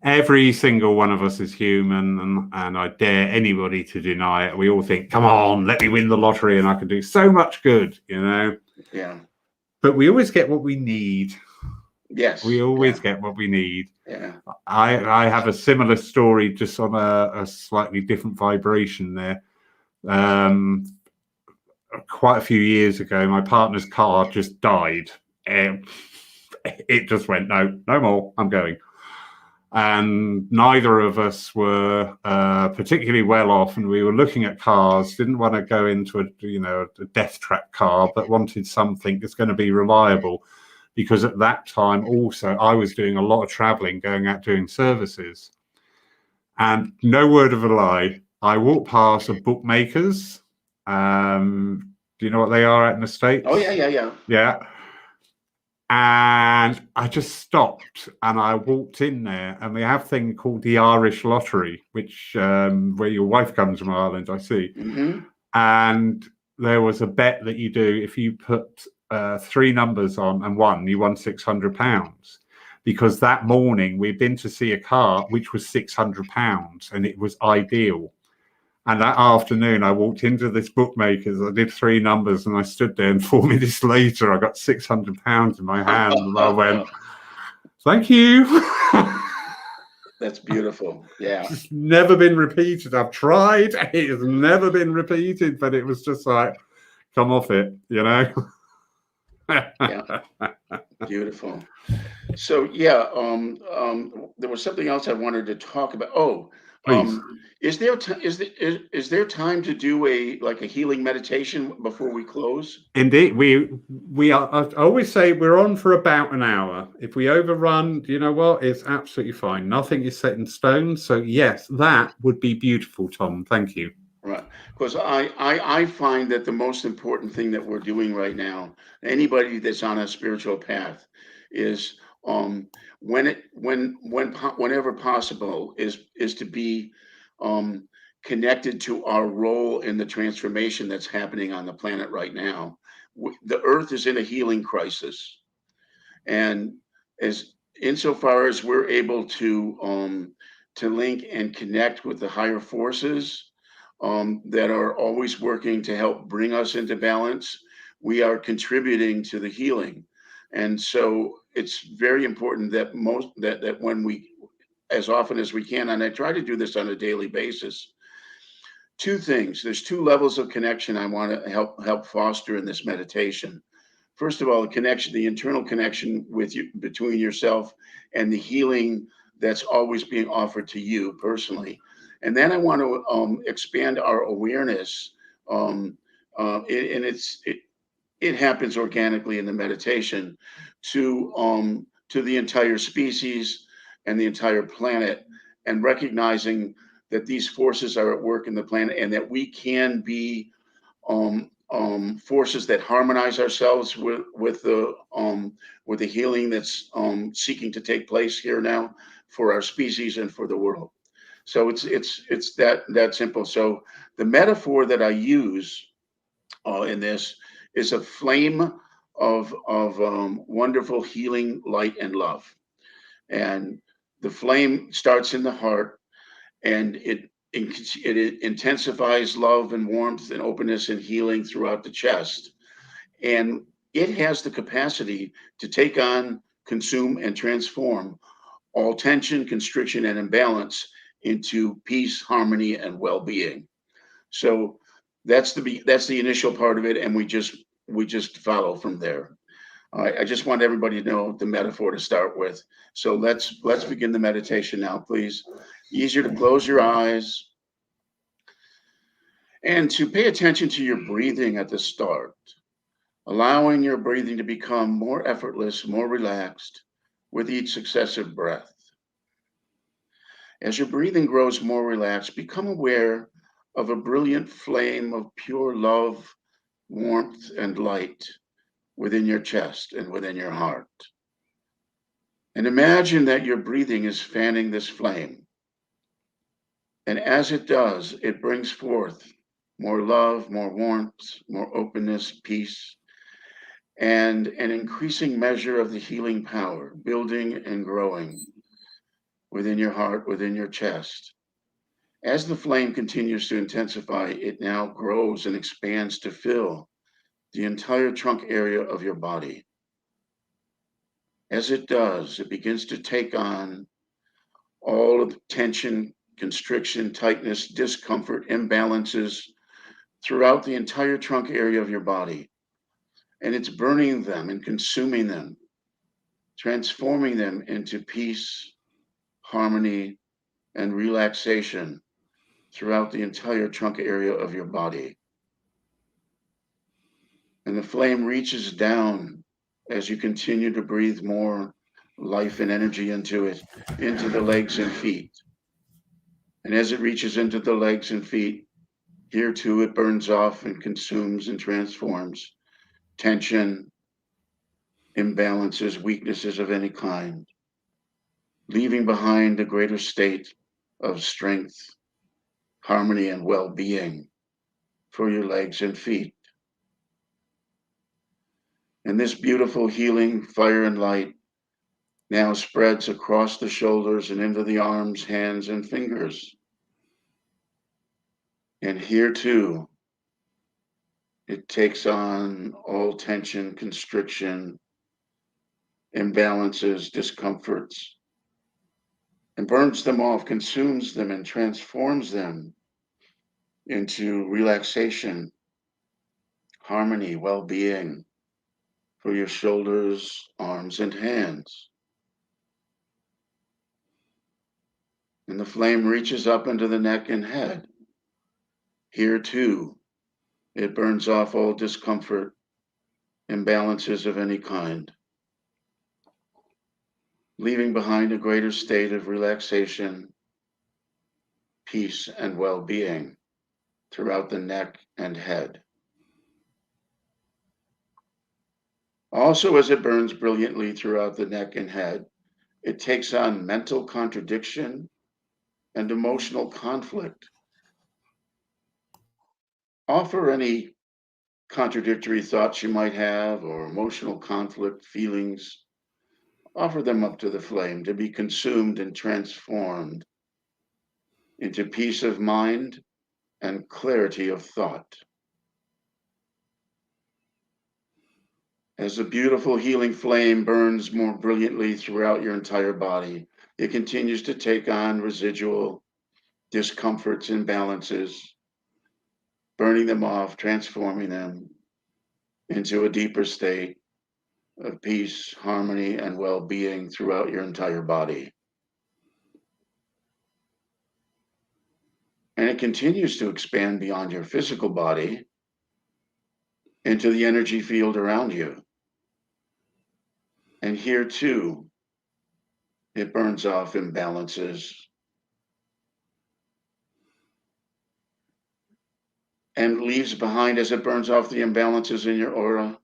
S1: every single one of us is human, and I dare anybody to deny it. We all think, come on, let me win the lottery and I can do so much good,
S2: Yeah.
S1: But we always get what we need.
S2: Yes.
S1: We always get what we need.
S2: Yeah.
S1: I have a similar story, just on a slightly different vibration there. Quite a few years ago, my partner's car just died. It just went, no more, I'm going. And neither of us were particularly well off, and we were looking at cars, didn't want to go into a death trap car, but wanted something that's going to be reliable, because at that time also I was doing a lot of traveling, going out doing services. And no word of a lie, I walked past a bookmakers. Do you know what they are out in the States?
S2: Oh, yeah.
S1: Yeah. And I just stopped and I walked in there, and they have a thing called the Irish lottery, which where your wife comes from Ireland, I see.
S2: Mm-hmm.
S1: And there was a bet that you do, if you put 3 numbers on and won, you won £600. Because that morning we'd been to see a car which was £600, and it was ideal. And that afternoon, I walked into this bookmaker's. I did 3 numbers, and I stood there. And 4 minutes later, I got £600 in my hand, and I went, "Thank you."
S2: That's beautiful. Yeah.
S1: It's never been repeated. I've tried. It has never been repeated, but it was just like, come off it,
S2: Yeah. Beautiful. So yeah, there was something else I wanted to talk about. Oh,
S1: Please.
S2: is there time to do a healing meditation before we close?
S1: Indeed, we are. I always say we're on for about an hour. If we overrun, you know what? It's absolutely fine. Nothing is set in stone. So yes, that would be beautiful, Tom. Thank you.
S2: Right, because I find that the most important thing that we're doing right now, anybody that's on a spiritual path, is whenever possible, is to be connected to our role in the transformation that's happening on the planet right now. The Earth is in a healing crisis, and as insofar as we're able to link and connect with the higher forces that are always working to help bring us into balance, we are contributing to the healing. And so it's very important that that when we, as often as we can, and I try to do this on a daily basis, 2 things. There's 2 levels of connection I want to help foster in this meditation. First of all, the internal connection with you, between yourself and the healing that's always being offered to you personally. And then I want to expand our awareness, and it happens organically in the meditation, to the entire species and the entire planet, and recognizing that these forces are at work in the planet, and that we can be forces that harmonize ourselves with the healing that's seeking to take place here now for our species and for the world. So it's that simple. So the metaphor that I use in this is a flame of wonderful healing light and love, and the flame starts in the heart, and it intensifies love and warmth and openness and healing throughout the chest, and it has the capacity to take on, consume, and transform all tension, constriction, and imbalance into peace, harmony, and well-being. So that's the initial part of it, and we just follow from there. I just want everybody to know the metaphor to start with. So let's begin the meditation now, please. Easier to close your eyes and to pay attention to your breathing at the start, allowing your breathing to become more effortless, more relaxed with each successive breath. As your breathing grows more relaxed, become aware of a brilliant flame of pure love, warmth, and light within your chest and within your heart. And imagine that your breathing is fanning this flame. And as it does, it brings forth more love, more warmth, more openness, peace, and an increasing measure of the healing power, building and growing within your heart, within your chest. As the flame continues to intensify, it now grows and expands to fill the entire trunk area of your body. As it does, it begins to take on all of the tension, constriction, tightness, discomfort, imbalances throughout the entire trunk area of your body. And it's burning them and consuming them, transforming them into peace, harmony, and relaxation throughout the entire trunk area of your body. And the flame reaches down as you continue to breathe more life and energy into it, into the legs and feet. And as it reaches into the legs and feet, here too it burns off and consumes and transforms tension, imbalances, weaknesses of any kind, leaving behind a greater state of strength, harmony, and well-being for your legs and feet. And this beautiful healing fire and light now spreads across the shoulders and into the arms, hands, and fingers. And here too, it takes on all tension, constriction, imbalances, discomforts, and burns them off, consumes them, and transforms them into relaxation, harmony, well-being for your shoulders, arms, and hands. And the flame reaches up into the neck and head. Here too, it burns off all discomfort, imbalances of any kind, leaving behind a greater state of relaxation, peace, and well-being throughout the neck and head. Also, as it burns brilliantly throughout the neck and head, it takes on mental contradiction and emotional conflict. Offer any contradictory thoughts you might have or emotional conflict feelings. Offer them up to the flame to be consumed and transformed into peace of mind and clarity of thought. As the beautiful healing flame burns more brilliantly throughout your entire body, it continues to take on residual discomforts, imbalances, burning them off, transforming them into a deeper state of peace, harmony, and well-being throughout your entire body. And it continues to expand beyond your physical body into the energy field around you. And here too, it burns off imbalances and leaves behind, as it burns off the imbalances in your aura,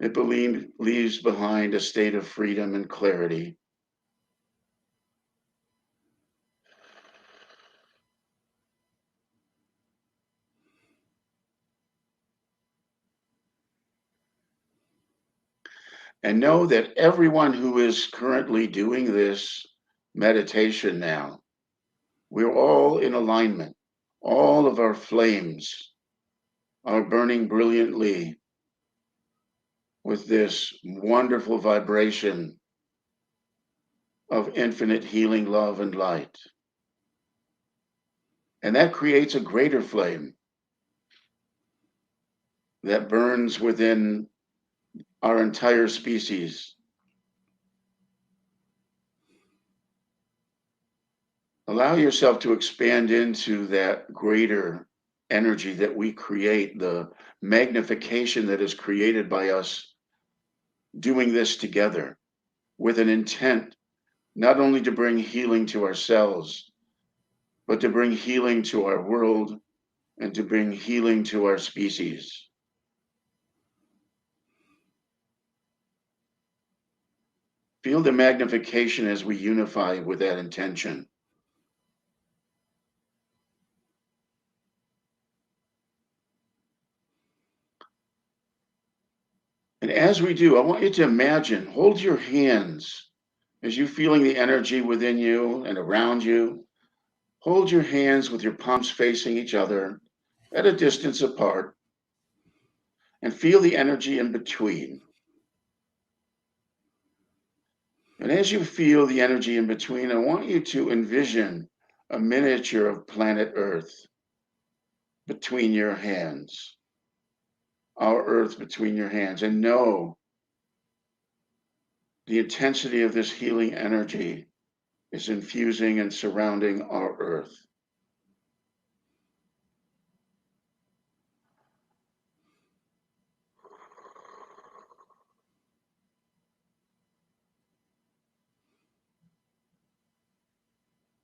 S2: it leaves behind a state of freedom and clarity. And know that everyone who is currently doing this meditation now, we're all in alignment. All of our flames are burning brilliantly with this wonderful vibration of infinite healing, love, and light. And that creates a greater flame, that burns within our entire species. Allow yourself to expand into that greater energy that we create, the magnification that is created by us doing this together with an intent, not only to bring healing to ourselves, but to bring healing to our world and to bring healing to our species. Feel the magnification as we unify with that intention. And as we do, I want you to imagine, hold your hands as you're feeling the energy within you and around you. Hold your hands with your palms facing each other at a distance apart and feel the energy in between. And as you feel the energy in between, I want you to envision a miniature of planet Earth between your hands, our Earth between your hands, and know the intensity of this healing energy is infusing and surrounding our Earth.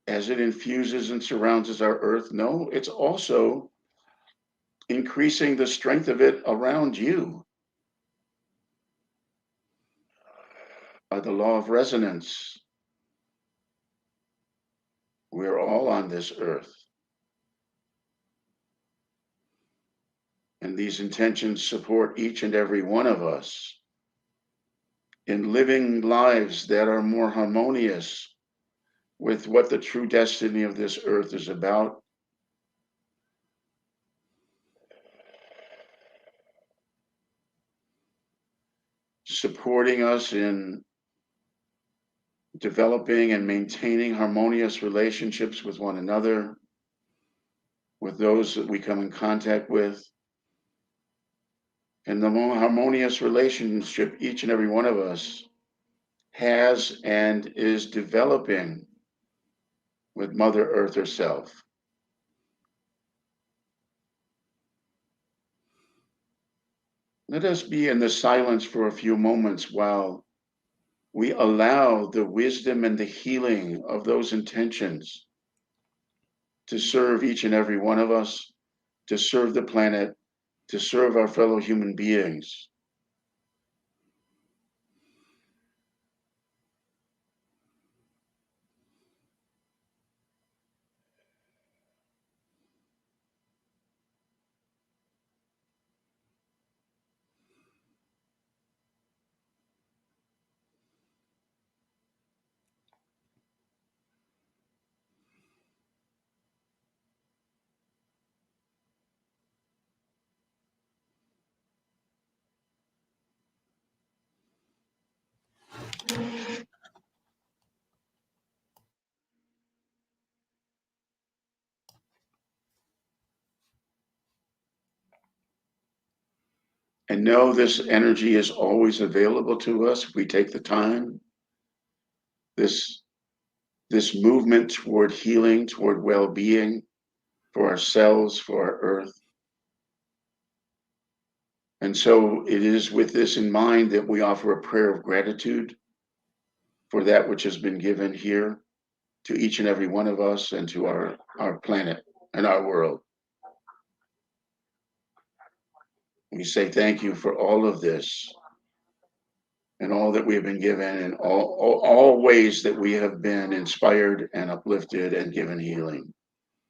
S2: As it infuses and surrounds our Earth, no, it's also increasing the strength of it around you. By the law of resonance, we're all on this Earth. And these intentions support each and every one of us in living lives that are more harmonious with what the true destiny of this Earth is about. Supporting us in developing and maintaining harmonious relationships with one another, with those that we come in contact with. And the more harmonious relationship each and every one of us has and is developing with Mother Earth herself. Let us be in the silence for a few moments while we allow the wisdom and the healing of those intentions to serve each and every one of us, to serve the planet, to serve our fellow human beings. And know this energy is always available to us if we take the time. This movement toward healing, toward well-being for ourselves, for our Earth. And so it is with this in mind that we offer a prayer of gratitude for that which has been given here to each and every one of us and to our planet and our world. We say thank you for all of this and all that we have been given and all ways that we have been inspired and uplifted and given healing.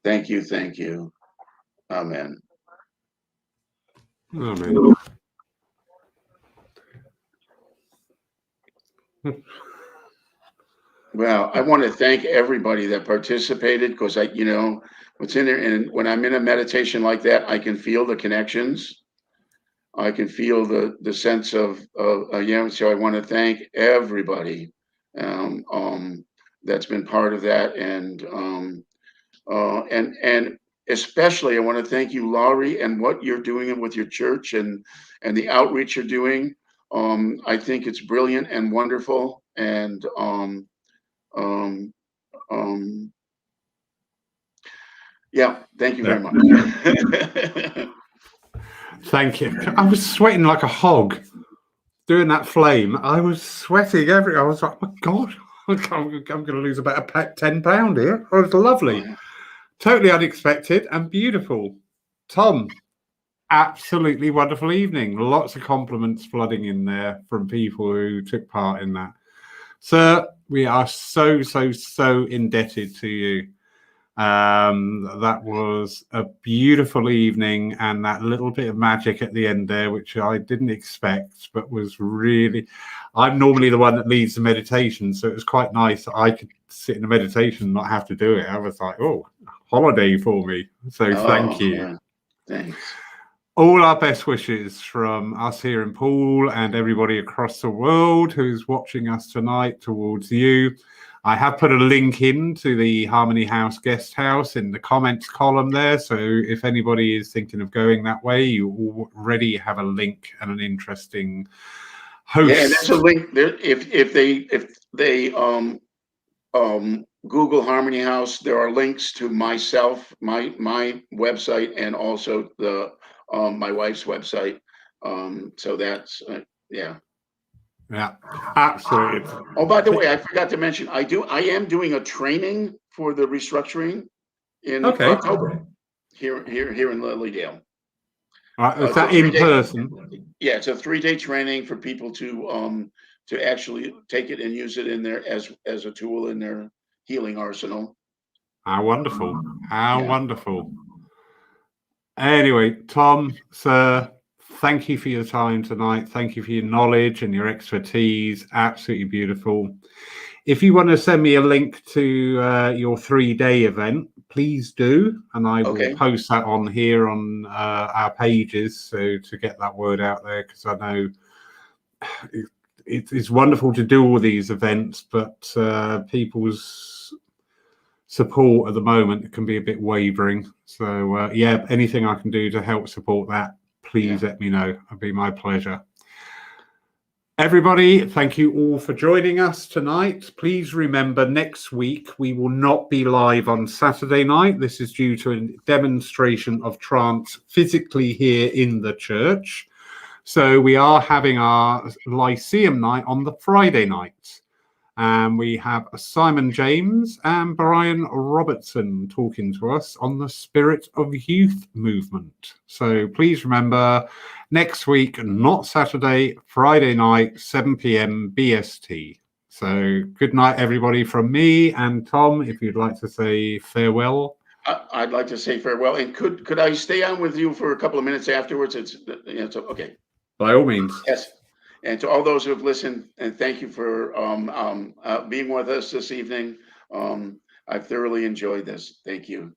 S2: Thank you, thank you. Amen.
S1: Amen.
S2: Well, I want to thank everybody that participated because what's in there, and when I'm in a meditation like that, I can feel the connections. I can feel the sense of so I want to thank everybody that's been part of that, and especially I want to thank you, Laurie, and what you're doing with your church and the outreach you're doing. I think it's brilliant and wonderful. And yeah, thank you very much.
S1: Thank you. I was sweating like a hog doing that flame. I was sweating I was like, oh my God, I'm going to lose about £10 here. It was lovely. Totally unexpected and beautiful. Tom, absolutely wonderful evening. Lots of compliments flooding in there from people who took part in that. Sir, we are so indebted to you. That was a beautiful evening, and that little bit of magic at the end there, which I didn't expect, but was really, I'm normally the one that leads the meditation, so it was quite nice that I could sit in a meditation and not have to do it. I was like, oh, holiday for me. So thank you.
S2: Yeah. Thanks.
S1: All our best wishes from us here in Poole and everybody across the world who's watching us tonight towards you. I have put a link in to the Harmony House guest house in the comments column there. So if anybody is thinking of going that way, you already have a link and an interesting host.
S2: Yeah, and that's a link there. If they Google Harmony House, there are links to myself, my website, and also the my wife's website. So that's yeah.
S1: Yeah, absolutely.
S2: Oh, by the way, I forgot to mention, I am doing a training for the restructuring in October here in Lilly Dale.
S1: Is that in person?
S2: Yeah, it's a 3-day training for people to actually take it and use it in there as a tool in their healing arsenal.
S1: How wonderful. How wonderful. Anyway, Tom, sir, thank you for your time tonight. Thank you for your knowledge and your expertise. Absolutely beautiful. If you want to send me a link to your 3-day event, please do. And I will post that on here on our pages, so to get that word out there, because I know it's wonderful to do all these events, but people's support at the moment can be a bit wavering. So yeah, anything I can do to help support that, please let me know. It'd be my pleasure. Everybody, thank you all for joining us tonight. Please remember, next week we will not be live on Saturday night. This is due to a demonstration of trance physically here in the church. So we are having our Lyceum night on the Friday night. And we have Simon James and Brian Robertson talking to us on the Spirit of Youth movement. So please remember, next week, not Saturday, Friday night, 7 p.m. BST. So good night, everybody, from me and Tom, if you'd like to say farewell.
S2: I'd like to say farewell. And could I stay on with you for a couple of minutes afterwards? It's okay.
S1: By all means.
S2: Yes. And to all those who have listened, and thank you for being with us this evening. I've thoroughly enjoyed this. Thank you.